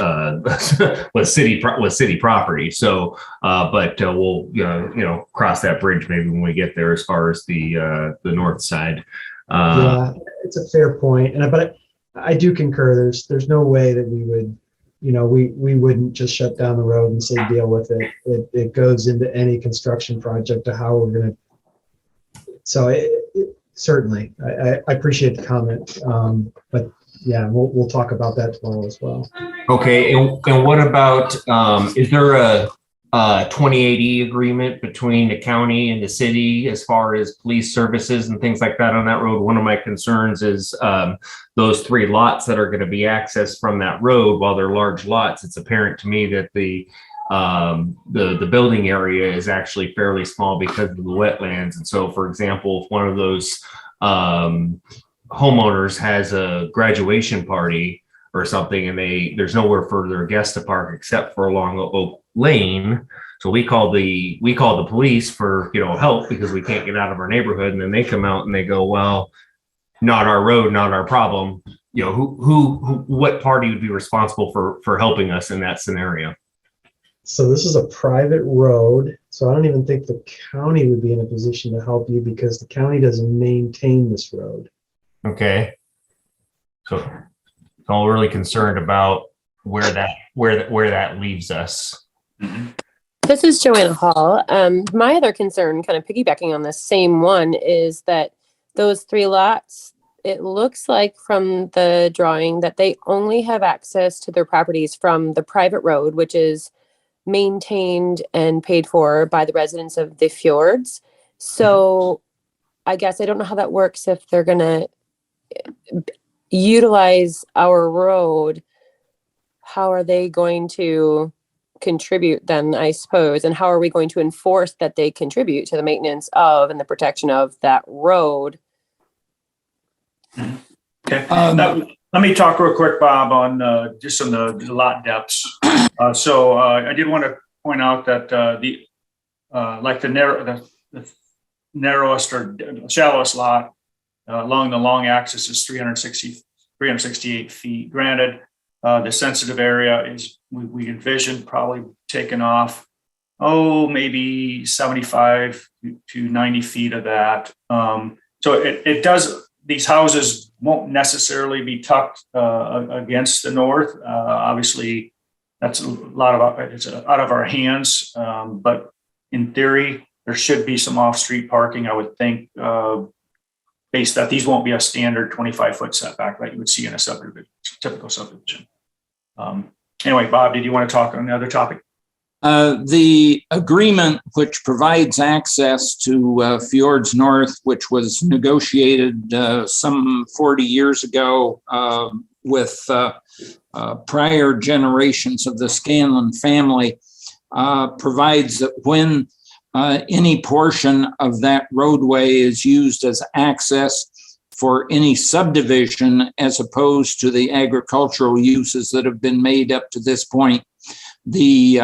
city property. So, but we'll cross that bridge maybe when we get there as far as the north side. Yeah, it's a fair point, but I do concur. There's no way that we would. We wouldn't just shut down the road and say deal with it. It goes into any construction project to how we're going to. So certainly, I appreciate the comment. But yeah, we'll talk about that tomorrow as well. Okay, and what about is there a 2080 agreement between the county and the city as far as police services and things like that on that road? One of my concerns is those 3 lots that are going to be accessed from that road. While they're large lots, it's apparent to me that the building area is actually fairly small because of the wetlands. And so, for example, if one of those homeowners has a graduation party or something, and there's nowhere for their guests to park except for along Oak Lane. So we call the police for help because we can't get out of our neighborhood, and then they come out and they go, well, not our road, not our problem. What party would be responsible for helping us in that scenario? So this is a private road, so I don't even think the county would be in a position to help you because the county doesn't maintain this road. Okay. So I'm really concerned about where that leaves us. Mm-hmm. This is Joanna Hall. My other concern, kind of piggybacking on the same one, is that those 3 lots, it looks like from the drawing that they only have access to their properties from the private road, which is maintained and paid for by the residents of the fjords. So I guess I don't know how that works if they're going to utilize our road. How are they going to contribute then, I suppose? And how are we going to enforce that they contribute to the maintenance of and the protection of that road? Okay. Let me talk real quick, Bob, on just on the lot depths. So I did want to point out that the narrowest or shallowest lot along the long axis is 368 feet. Granted, the sensitive area is, we envision probably taking off, maybe 75 to 90 feet of that. So it does, these houses won't necessarily be tucked against the north. Obviously, that's a lot of, it's out of our hands. But in theory, there should be some off-street parking, I would think, based that these won't be a standard 25-foot setback like you would see in a subdivision, typical subdivision. Anyway, Bob, did you want to talk on another topic? The agreement which provides access to Fjords North, which was negotiated some 40 years ago with prior generations of the Scanlon family, provides that when any portion of that roadway is used as access for any subdivision, as opposed to the agricultural uses that have been made up to this point, the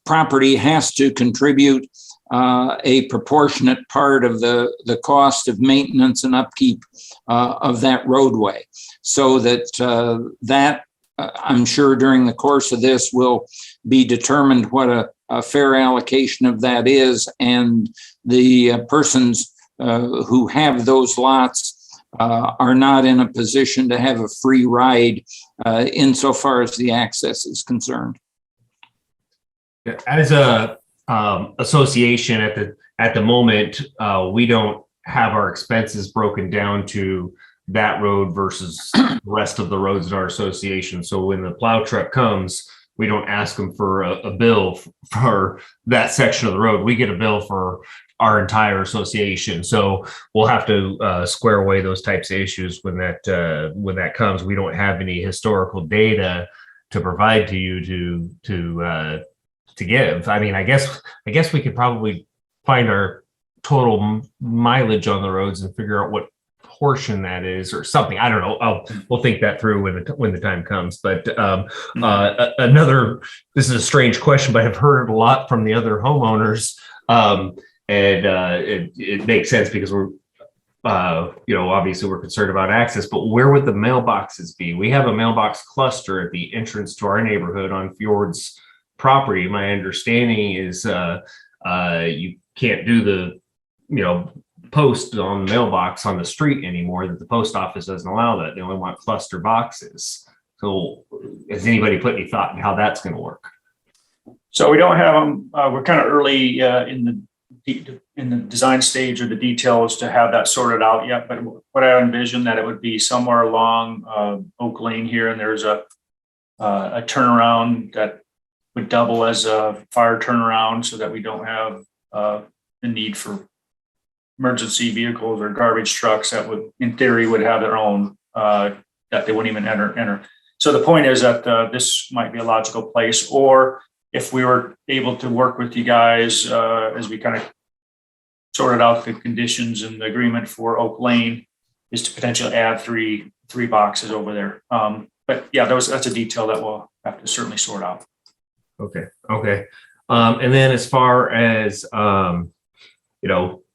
property has to contribute a proportionate part of the cost of maintenance and upkeep of that roadway. So that I'm sure during the course of this will be determined what a fair allocation of that is, and the persons who have those lots are not in a position to have a free ride insofar as the access is concerned. As a association at the moment, we don't have our expenses broken down to that road versus the rest of the roads in our association. So when the plow truck comes, we don't ask them for a bill for that section of the road. We get a bill for our entire association. So we'll have to square away those types of issues when that comes. We don't have any historical data to provide to you to give. I mean, I guess we could probably find our total mileage on the roads and figure out what portion that is or something. I don't know. We'll think that through when the time comes. But this is a strange question, but I've heard it a lot from the other homeowners. And it makes sense because we're, obviously we're concerned about access, but where would the mailboxes be? We have a mailbox cluster at the entrance to our neighborhood on Fjord's property. My understanding is you can't do the, post on the mailbox on the street anymore, that the post office doesn't allow that. They only want cluster boxes. So has anybody put any thought in how that's going to work? So we don't have them. We're kind of early in the design stage of the details to have that sorted out yet. But what I envision that it would be somewhere along Oak Lane here, and there's a turnaround that would double as a fire turnaround, so that we don't have the need for emergency vehicles or garbage trucks that would, in theory, would have their own that they wouldn't even enter. So the point is that this might be a logical place, or if we were able to work with you guys as we kind of sorted out the conditions and the agreement for Oak Lane, is to potentially add three boxes over there. But yeah, that's a detail that we'll have to certainly sort out. Okay. And then as far as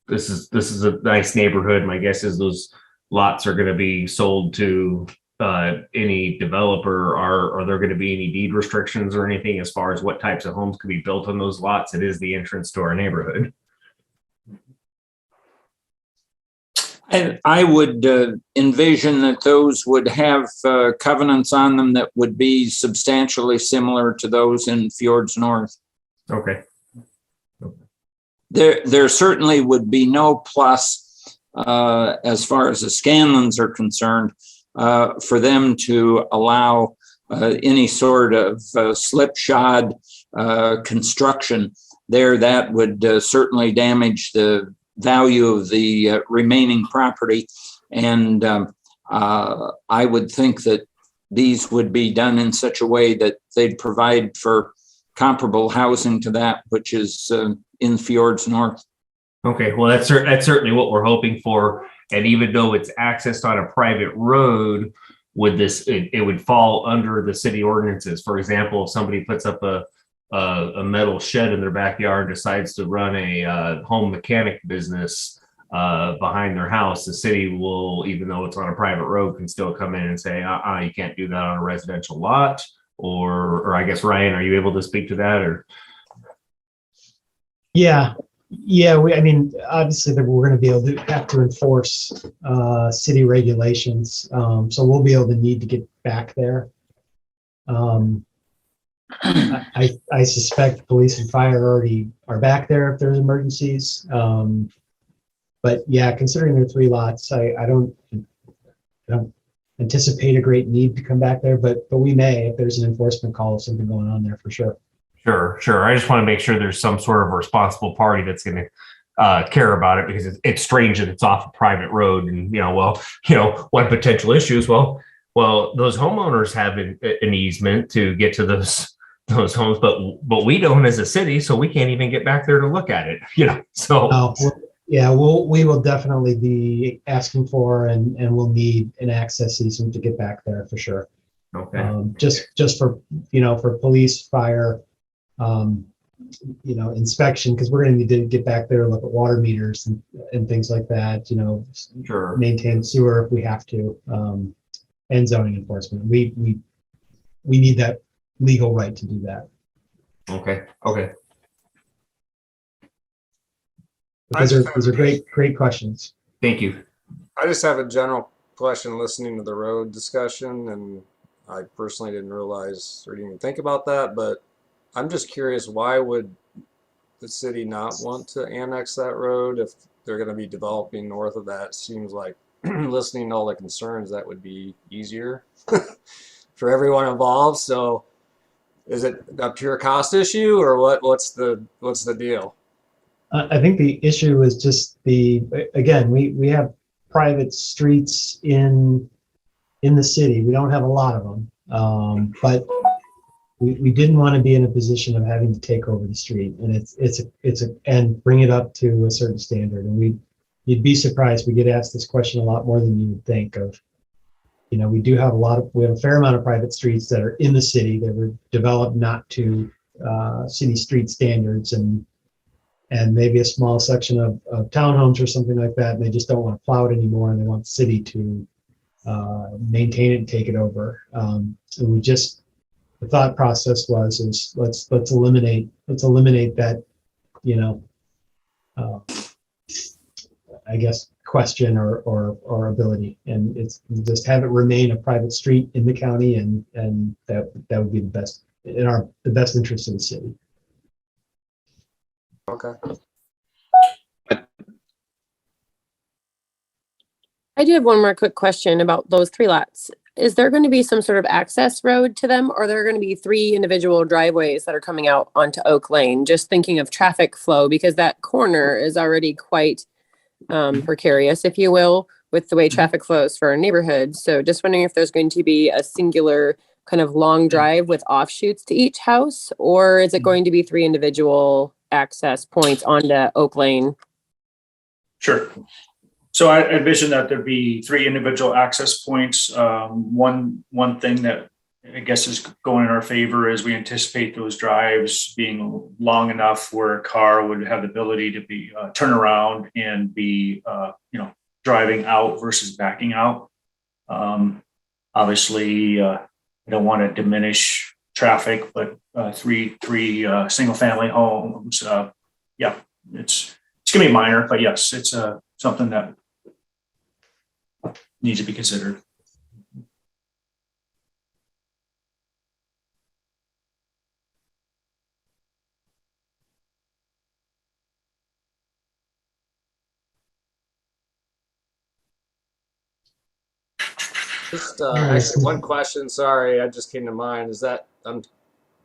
this is a nice neighborhood. My guess is those lots are going to be sold to any developer. Are there going to be any deed restrictions or anything as far as what types of homes could be built on those lots? It is the entrance to our neighborhood. I would envision that those would have covenants on them that would be substantially similar to those in Fjords North. Okay. There certainly would be no plus as far as the Scanlons are concerned for them to allow any sort of slipshod construction there. That would certainly damage the value of the remaining property. And I would think that these would be done in such a way that they'd provide for comparable housing to that which is in fjords north. Okay, well, that's certainly what we're hoping for. And even though it's accessed on a private road, would it would fall under the city ordinances. For example, if somebody puts up a metal shed in their backyard, decides to run a home mechanic business behind their house, the city will, even though it's on a private road, can still come in and say, you can't do that on a residential lot. Or I guess, Ryan, are you able to speak to that? Or Yeah. I mean, obviously that we're going to be able to have to enforce city regulations. So we'll be able to need to get back there. I suspect police and fire already are back there if there's emergencies. But yeah, considering there are 3 lots, I don't anticipate a great need to come back there, but we may if there's an enforcement call or something going on there for sure. Sure. I just want to make sure there's some sort of responsible party that's going to care about it, because it's strange that it's off a private road. And, one potential issue is, well, those homeowners have an easement to get to those homes, but we don't as a city, so we can't even get back there to look at it, so. We will definitely be asking for and we'll need an access easement to get back there for sure. Okay. Just for, for police, fire, inspection, because we're going to need to get back there, look at water meters and things like that, Sure. maintain sewer if we have to, and zoning enforcement. We need that legal right to do that. Okay. Those are great questions. Thank you. I just have a general question listening to the road discussion, and I personally didn't realize or didn't even think about that, but I'm just curious, why would the city not want to annex that road if they're going to be developing north of that? Seems like, listening to all the concerns, that would be easier for everyone involved. So is it a pure cost issue, or what's the deal? I think the issue is just again, we have private streets in the city. We don't have a lot of them, but we didn't want to be in a position of having to take over the street, and and bring it up to a certain standard. And you'd be surprised. We get asked this question a lot more than you would think of. We have a fair amount of private streets that are in the city that were developed not to city street standards, and maybe a small section of townhomes or something like that, and they just don't want to plow it anymore, and they want the city to maintain it and take it over. And the thought process is let's eliminate that, I guess, question or ability, and just have it remain a private street in the county, and that would be the best interest of the city. Okay. I do have one more quick question about those 3 lots. Is there going to be some sort of access road to them, or are there going to be 3 individual driveways that are coming out onto Oak Lane? Just thinking of traffic flow, because that corner is already quite precarious, if you will, with the way traffic flows for our neighborhood. So just wondering if there's going to be a singular kind of long drive with offshoots to each house, or is it going to be 3 individual access points onto Oak Lane? Sure. So I envision that there'd be 3 individual access points. One thing that I guess is going in our favor is we anticipate those drives being long enough where a car would have the ability to be turn around and be driving out versus backing out. Obviously, I don't want to diminish traffic, but three single family homes. It's gonna be minor, but yes, it's something that needs to be considered. Just actually one question, sorry, I just came to mind, is that I'm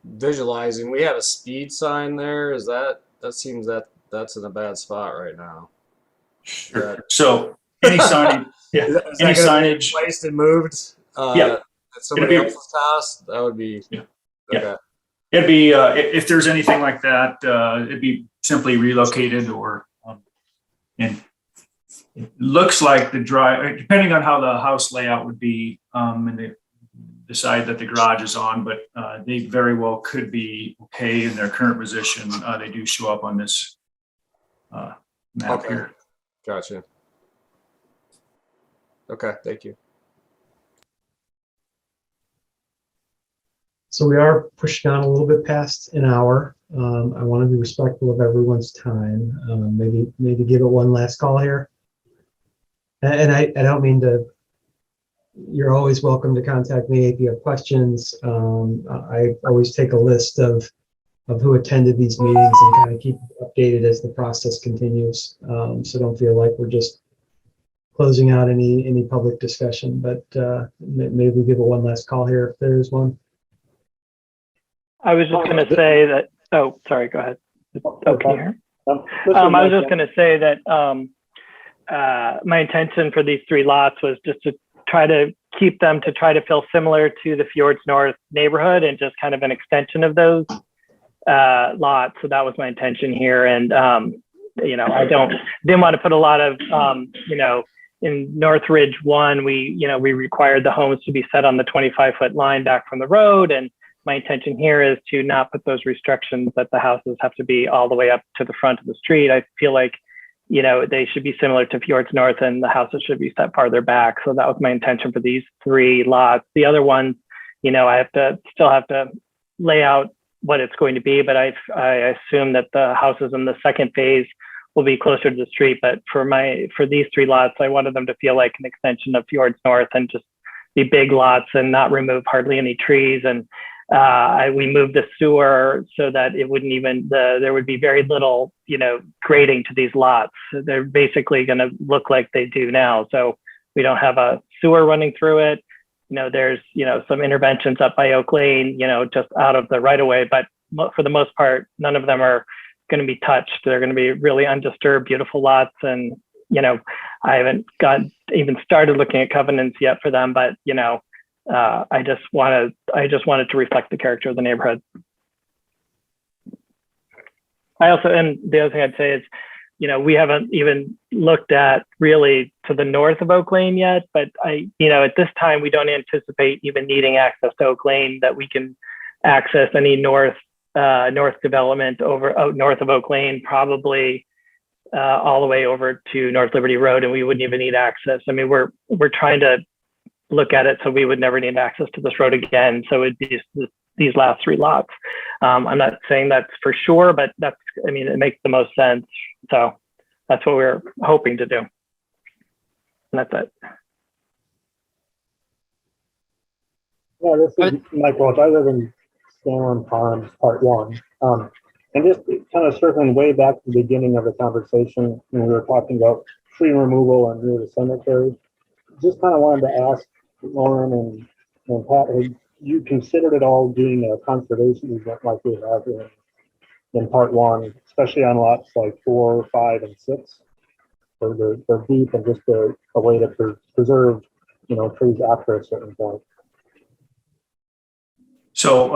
visualizing, we have a speed sign there, that seems that's in a bad spot right now. Sure. So any signage, Is that any gonna be signage, replaced and moved? Yeah. At somebody It'd be- else's house, that would be, Yeah. okay. It'd be, if there's anything like that, it'd be simply relocated or, and it looks like the drive, depending on how the house layout would be, and the side that the garage is on, but they very well could be okay in their current position. They do show up on this map Okay. here. Gotcha. Okay, thank you. So we are pushing on a little bit past an hour. I want to be respectful of everyone's time. Maybe give it one last call here. And I don't mean to, you're always welcome to contact me if you have questions. I always take a list of who attended these meetings and kind of keep updated as the process continues. So don't feel like we're just closing out any public discussion, but maybe we give it one last call here if there is one. I was just going to say that, oh, sorry, go ahead. Oh, can you hear? I was just going to say that my intention for these 3 lots was just to try to keep them to try to feel similar to the Fjords North neighborhood and just kind of an extension of those lots. So that was my intention here. And, you know, I didn't want to put a lot of, you know, in Northridge 1, we required the homes to be set on the 25-foot line back from the road. And my intention here is to not put those restrictions that the houses have to be all the way up to the front of the street. I feel like, you know, they should be similar to Fjords North and the houses should be set farther back. So that was my intention for these 3 lots. The other ones, you know, I still have to lay out what it's going to be, but I assume that the houses in the second phase will be closer to the street. But for these 3 lots, I wanted them to feel like an extension of Fjords North and just be big lots and not remove hardly any trees. And we moved the sewer so that it wouldn't even, there would be very little, you know, grading to these lots. So they're basically going to look like they do now. So we don't have a sewer running through it. You know, there's, you know, some interventions up by Oak Lane, you know, just out of the right of way, but for the most part, none of them are going to be touched. They're going to be really undisturbed, beautiful lots. And, you know, I haven't even started looking at covenants yet for them, but, you know, I just wanted to reflect the character of the neighborhood. And the other thing I'd say is, you know, we haven't even looked at really to the north of Oak Lane yet, but you know, at this time, we don't anticipate even needing access to Oak Lane, that we can access any north development north of Oak Lane, probably all the way over to North Liberty Road, and we wouldn't even need access. I mean, we're trying to look at it so we would never need access to this road again. So it'd be these last 3 lots. I'm not saying that's for sure, but I mean, it makes the most sense. So that's what we're hoping to do. And that's it. Yeah, this is Mike Welch. I live in Scanlon Farms, Part 1. And just kind of circling way back to the beginning of the conversation when we were talking about tree removal and near the cemetery, just kind of wanted to ask Lauren and Pat, have you considered at all doing a conservation event like we have in Part 1, especially on lots like 4, 5, and 6? Where they're deep and just a way to preserve, you know, trees after a certain point. So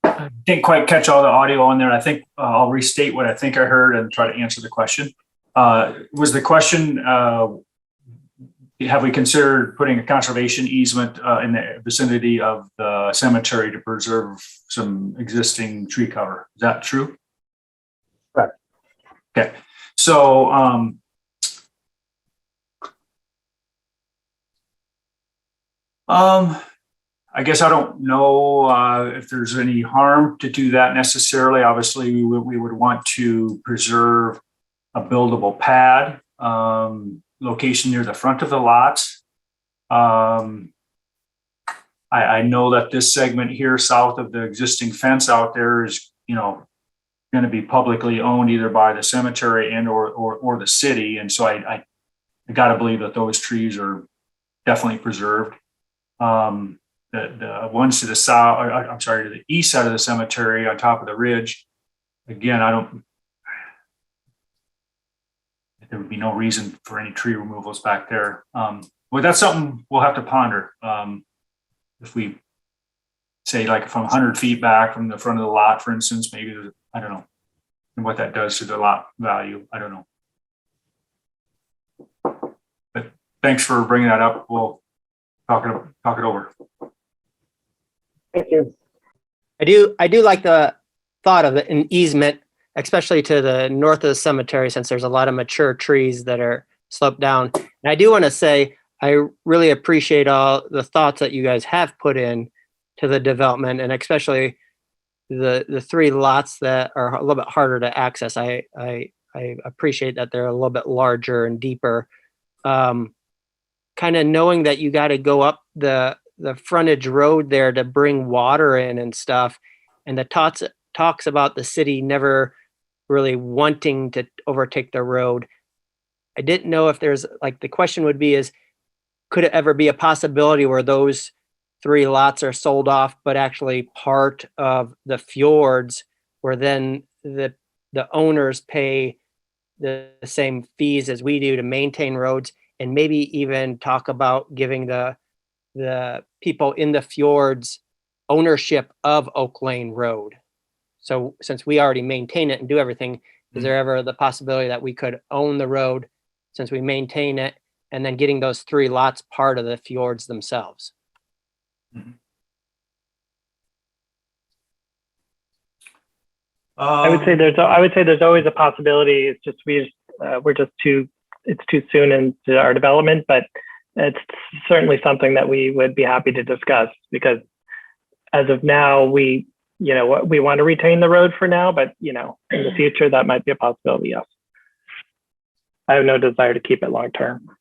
I didn't quite catch all the audio on there. I think I'll restate what I think I heard and try to answer the question. Was the question, have we considered putting a conservation easement in the vicinity of the cemetery to preserve some existing tree cover? Is that true? Correct. Okay. So I guess I don't know if there's any harm to do that necessarily. Obviously, we would want to preserve a buildable pad location near the front of the lots. I know that this segment here south of the existing fence out there is, you know, going to be publicly owned either by the cemetery and or the city, and so I got to believe that those trees are definitely preserved. The ones to the south, I'm sorry, to the east side of the cemetery on top of the ridge, again, there would be no reason for any tree removals back there. well, that's something we'll have to ponder. If we say like from 100 feet back from the front of the lot, for instance, maybe, I don't know, and what that does to the lot value. I don't know. But thanks for bringing that up. We'll talk it over. Thank you. I do like the thought of an easement, especially to the north of the cemetery, since there's a lot of mature trees that are sloped down. And I do want to say, I really appreciate all the thoughts that you guys have put in to the development, and especially the 3 lots that are a little bit harder to access. I appreciate that they're a little bit larger and deeper. Kind of knowing that you got to go up the frontage road there to bring water in and stuff, and the talks about the city never really wanting to overtake the road. I didn't know if there's, like, the question would be is, could it ever be a possibility where those 3 lots are sold off, but actually part of the fjords, where then the owners pay the same fees as we do to maintain roads, and maybe even talk about giving the people in the fjords ownership of Oak Lane Road. So since we already maintain it and do everything, is there ever the possibility that we could own the road since we maintain it, and then getting those 3 lots part of the fjords themselves? I would say there's always a possibility. It's just it's too soon into our development, but it's certainly something that we would be happy to discuss, because as of now, we want to retain the road for now, but in the future, that might be a possibility. Yes. I have no desire to keep it long term.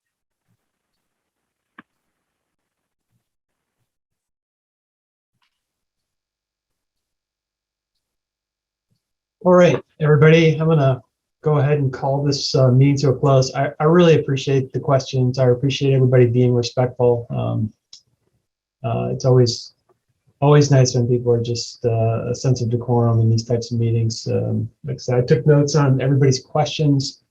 All right, everybody, I'm gonna go ahead and call this meeting to a close. I really appreciate the questions. I appreciate everybody being respectful. It's always nice when people are just a sense of decorum in these types of meetings. Like I said, I took notes on everybody's questions.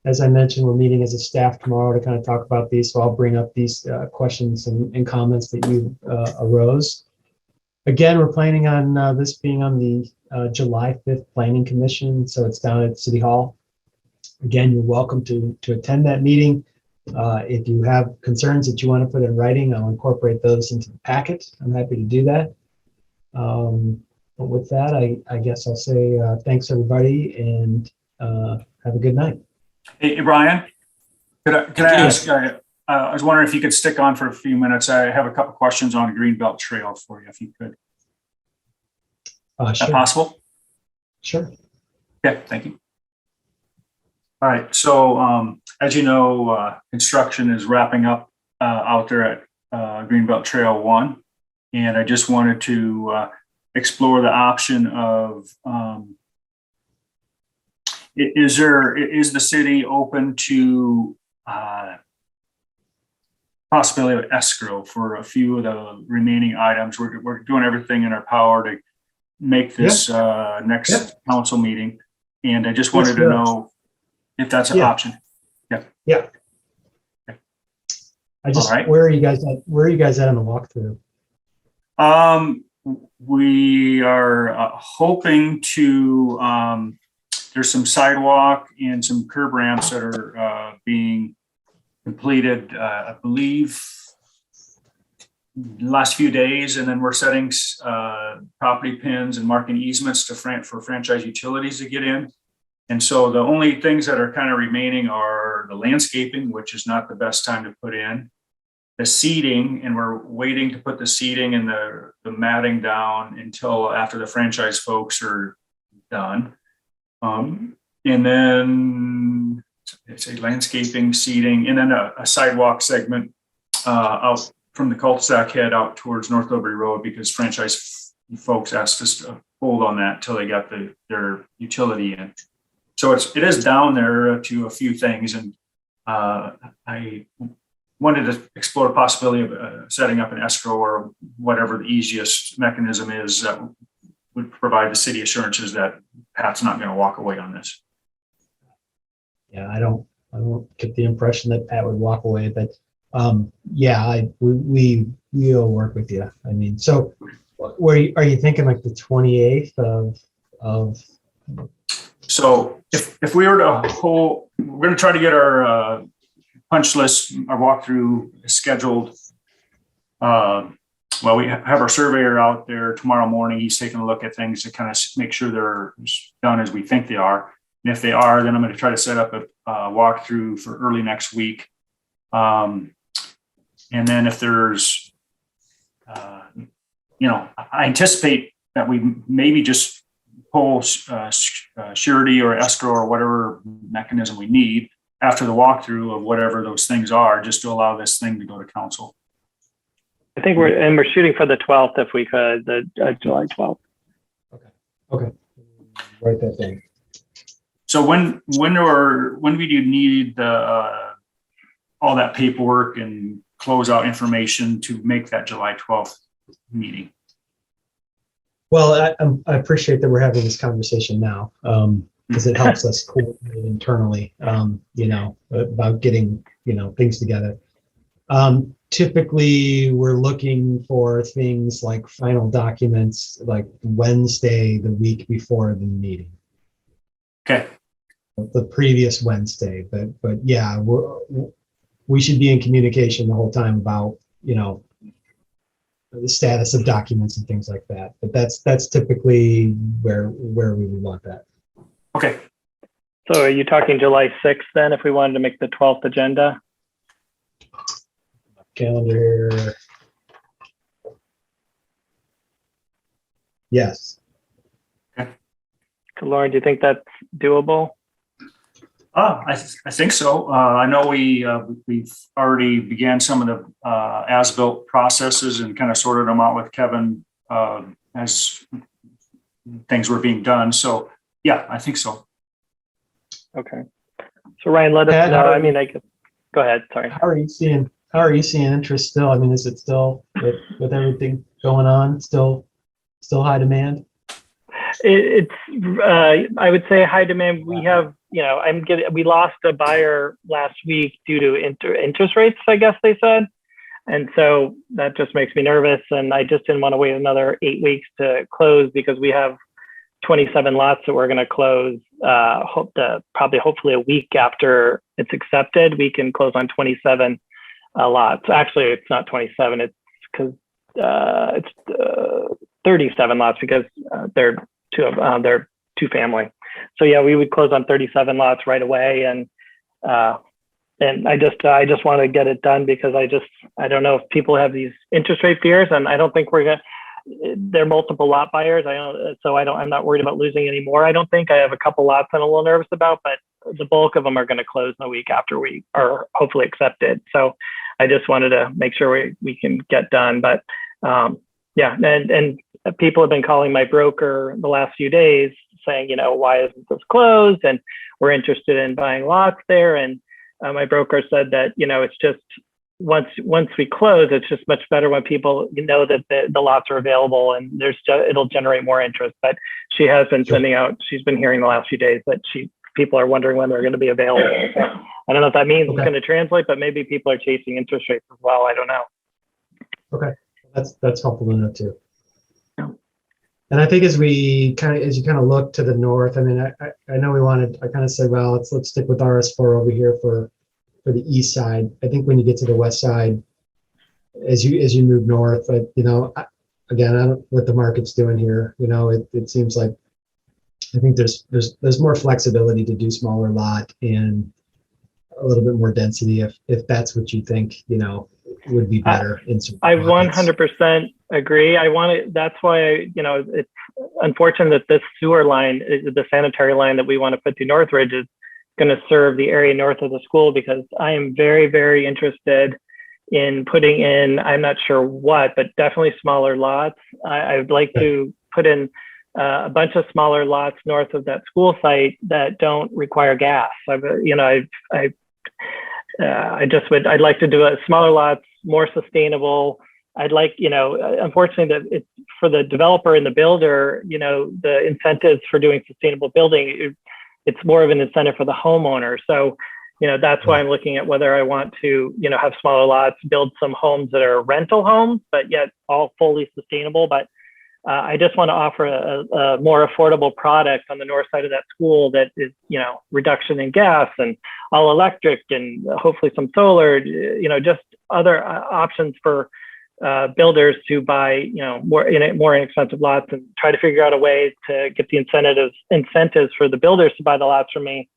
As I mentioned, we're meeting as a staff tomorrow to kind of talk about these, so I'll bring up these questions and comments that you arose. Again, we're planning on this being on the July 5th Planning Commission, so it's down at City Hall. Again, you're welcome to attend that meeting. If you have concerns that you want to put in writing, I'll incorporate those into the packet. I'm happy to do that. But with that, I guess I'll say thanks, everybody, and have a good night. Hey, Brian, could I ask, I was wondering if you could stick on for a few minutes. I have a couple questions on Greenbelt Trail for you, if you could. Is that possible? Sure. Okay, thank you. All right, so as you know, construction is wrapping up out there at Greenbelt Trail 1, and I just wanted to explore the option of is the city open to possibility of escrow for a few of the remaining items? We're doing everything in our power to make this next council meeting, and I just wanted to know if that's an option. Yeah. Okay. Where are you guys at? Where are you guys at on the walkthrough? We are hoping to. There's some sidewalk and some curb ramps that are being completed, I believe, the last few days, and then we're setting property pins and marking easements for franchise utilities to get in. And so the only things that are kind of remaining are the landscaping, which is not the best time to put in, the seeding, and we're waiting to put the seeding and the matting down until after the franchise folks are done. And then it's a landscaping, seeding, and then a sidewalk segment out from the cul-de-sac head out towards North Liberty Road, because franchise folks asked us to hold on that till they got their utility in. So it is down there to a few things, and I wanted to explore the possibility of setting up an escrow or whatever the easiest mechanism is that would provide the city assurances that Pat's not going to walk away on this. Yeah, I don't get the impression that Pat would walk away, but Yeah, we'll work with you. I mean, so are you thinking like the 28th of So if we were to hold, we're going to try to get our punch list, our walkthrough scheduled. Well, we have our surveyor out there tomorrow morning. He's taking a look at things to kind of make sure they're done as we think they are. And if they are, then I'm going to try to set up a walkthrough for early next week. And then if there's, I anticipate that we maybe just pull surety or escrow or whatever mechanism we need after the walkthrough of whatever those things are, just to allow this thing to go to council. I think we're shooting for the 12th if we could, the July 12th. Okay. Write that down. So when would you need all that paperwork and closeout information to make that July 12th meeting? Well, I appreciate that we're having this conversation now, because it helps us coordinate internally, about getting, things together. Typically, we're looking for things like final documents, like Wednesday, the week before the meeting. Okay. The previous Wednesday, but yeah, we should be in communication the whole time about, the status of documents and things like that. But that's typically where we would want that. Okay. So are you talking July 6th then, if we wanted to make the 12th agenda? Calendar. Yes. So Lauren, do you think that's doable? I think so. I know we've already began some of the as-built processes and kind of sorted them out with Kevin as things were being done. So yeah, I think so. Okay. So Ryan, let us Pat, know. I mean, go ahead. Sorry. How are you seeing interest still? I mean, is it still with everything going on, still high demand? It's I would say high demand. We have, we lost a buyer last week due to interest rates, I guess they said. And so that just makes me nervous. And I just didn't want to wait another 8 weeks to close, because we have 27 lots that we're going to close, hopefully a week after it's accepted. We can close on 27 lots. Actually, it's not 27. It's because it's 37 lots, because they're two family. So yeah, we would close on 37 lots right away. And I just want to get it done, because I don't know if people have these interest rate fears, and I don't think they're multiple lot buyers. I'm not worried about losing any more. I don't think. I have a couple lots I'm a little nervous about, but the bulk of them are going to close in the week after we are hopefully accepted. So I just wanted to make sure we can get done. But yeah, and people have been calling my broker the last few days saying, why isn't this closed? And we're interested in buying lots there. And my broker said that, it's just once we close, it's just much better when people know that the lots are available, and it'll generate more interest. But she has been she's been hearing the last few days that people are wondering when they're going to be available. So I don't know if that means it's going to translate, but maybe people are chasing interest rates as well. I don't know. Okay. That's helpful to know too. And I think as you kind of look to the north, I mean, I know I kind of said, well, let's stick with RS4 over here for the east side. I think when you get to the west side, as you move north, again, I don't know what the market's doing here. It seems like, I think there's more flexibility to do smaller lot and a little bit more density if that's what you think, would be better. I 100% agree. That's why, it's unfortunate that this sewer line, the sanitary line that we want to put through Northridge, is going to serve the area north of the school, because I am very, very interested in putting in, I'm not sure what, but definitely smaller lots. I would like to put in a bunch of smaller lots north of that school site that don't require gas. I'd like to do smaller lots, more sustainable. I'd like, unfortunately, that it's for the developer and the builder, the incentives for doing sustainable building, it's more of an incentive for the homeowner. So, that's why I'm looking at whether I want to, have smaller lots, build some homes that are rental homes, but yet all fully sustainable. But I just want to offer a more affordable product on the north side of that school that is, reduction in gas and all electric and hopefully some solar, just other options for builders to buy, more inexpensive lots, and try to figure out a way to get the incentives for the builders to buy the lots from me,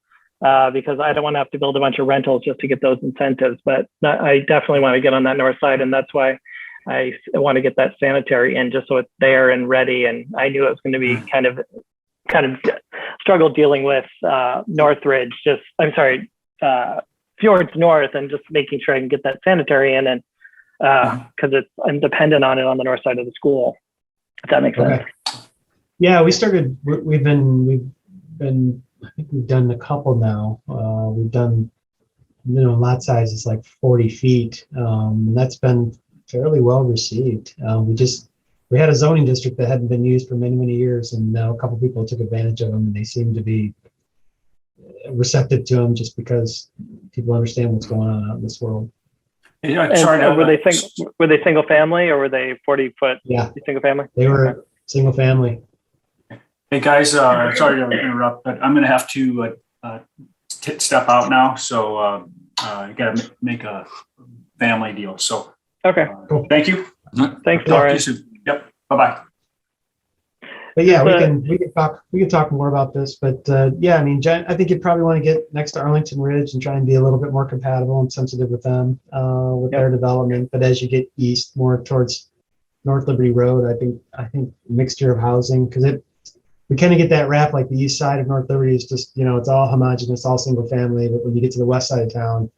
because I don't want to have to build a bunch of rentals just to get those incentives. But I definitely want to get on that north side, and that's why I want to get that sanitary in, just so it's there and ready. And I knew it was going to be kind of struggle dealing with Northridge. Fjords North, and just making sure I can get that sanitary in, and because I'm dependent on it on the north side of the school. If that makes sense. Yeah, we've been. I think we've done a couple now. We've done lot size is like 40 feet. That's been fairly well received. We had a zoning district that hadn't been used for many, many years, and now a couple people took advantage of them, and they seem to be receptive to them just because people understand what's going on out in this world. Were they single family, or were they 40-foot? Yeah, single family. They were single family. Hey guys, sorry to interrupt, but I'm going to have to step out now. So you got to make a family deal. So okay, cool. Thank you. Thanks, Lauren. Yep. Bye bye. But yeah, we can talk more about this. But yeah, I mean, Jen, I think you'd probably want to get next to Arlington Ridge and try and be a little bit more compatible and sensitive with them with their development. But as you get east, more towards North Liberty Road, I think mixture of housing, because we kind of get that rap like the east side of North Liberty is just, it's all homogeneous, all single family. But when you get to the west side of town,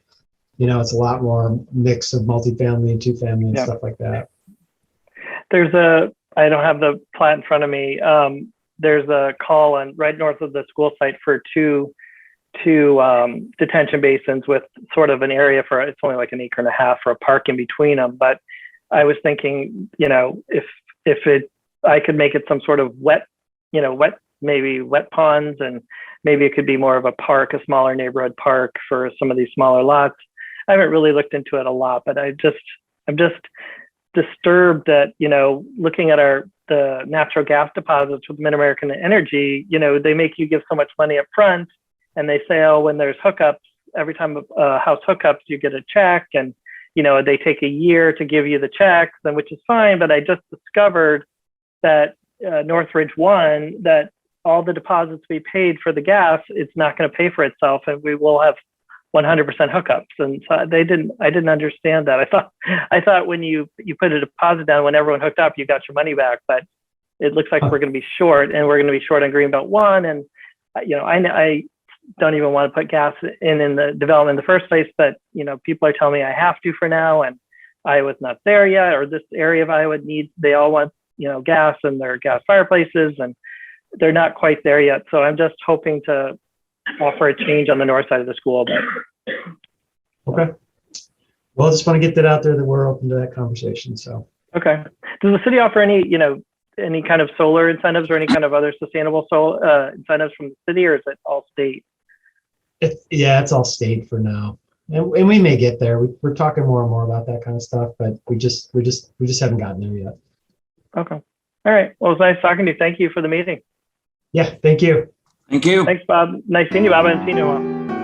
it's a lot more mix of multifamily and two family and stuff like that. I don't have the plat in front of me. There's a call on right north of the school site for two detention basins with sort of an area for, it's only like an acre and a half for a park in between them. But I was thinking, if I could make it some sort of maybe wet ponds, and maybe it could be more of a park, a smaller neighborhood park for some of these smaller lots. I haven't really looked into it a lot, but I'm just disturbed that, looking at the natural gas deposits with Mid-American Energy, they make you give so much money up front, and they say, oh, when there's hookups, every time a house hookups, you get a check, and, they take a year to give you the checks, and which is fine. But I just discovered that Northridge 1, that all the deposits we paid for the gas, it's not going to pay for itself, and we will have 100% hookups. And so I didn't understand that. I thought when you put a deposit down, when everyone hooked up, you got your money back. But it looks like we're going to be short, and we're going to be short on Greenbelt 1. And I don't even want to put gas in the development in the first place, but people are telling me I have to for now, and Iowa's not there yet, or this area of Iowa needs, they all want gas in their gas fireplaces, and they're not quite there yet. So I'm just hoping to offer a change on the north side of the school. But okay, well, I just want to get that out there that we're open to that conversation. So okay, does the city offer any any kind of solar incentives or any kind of other sustainable incentives from the city, or is it all state? It's all state for now, and we may get there. We're talking more and more about that kind of stuff, but we just haven't gotten there yet. Okay. All right. Well, it was nice talking to you. Thank you for the meeting. Yeah. Thank you. Thank you. Thanks, Bob. Nice seeing you, Bob. I haven't seen you in a while.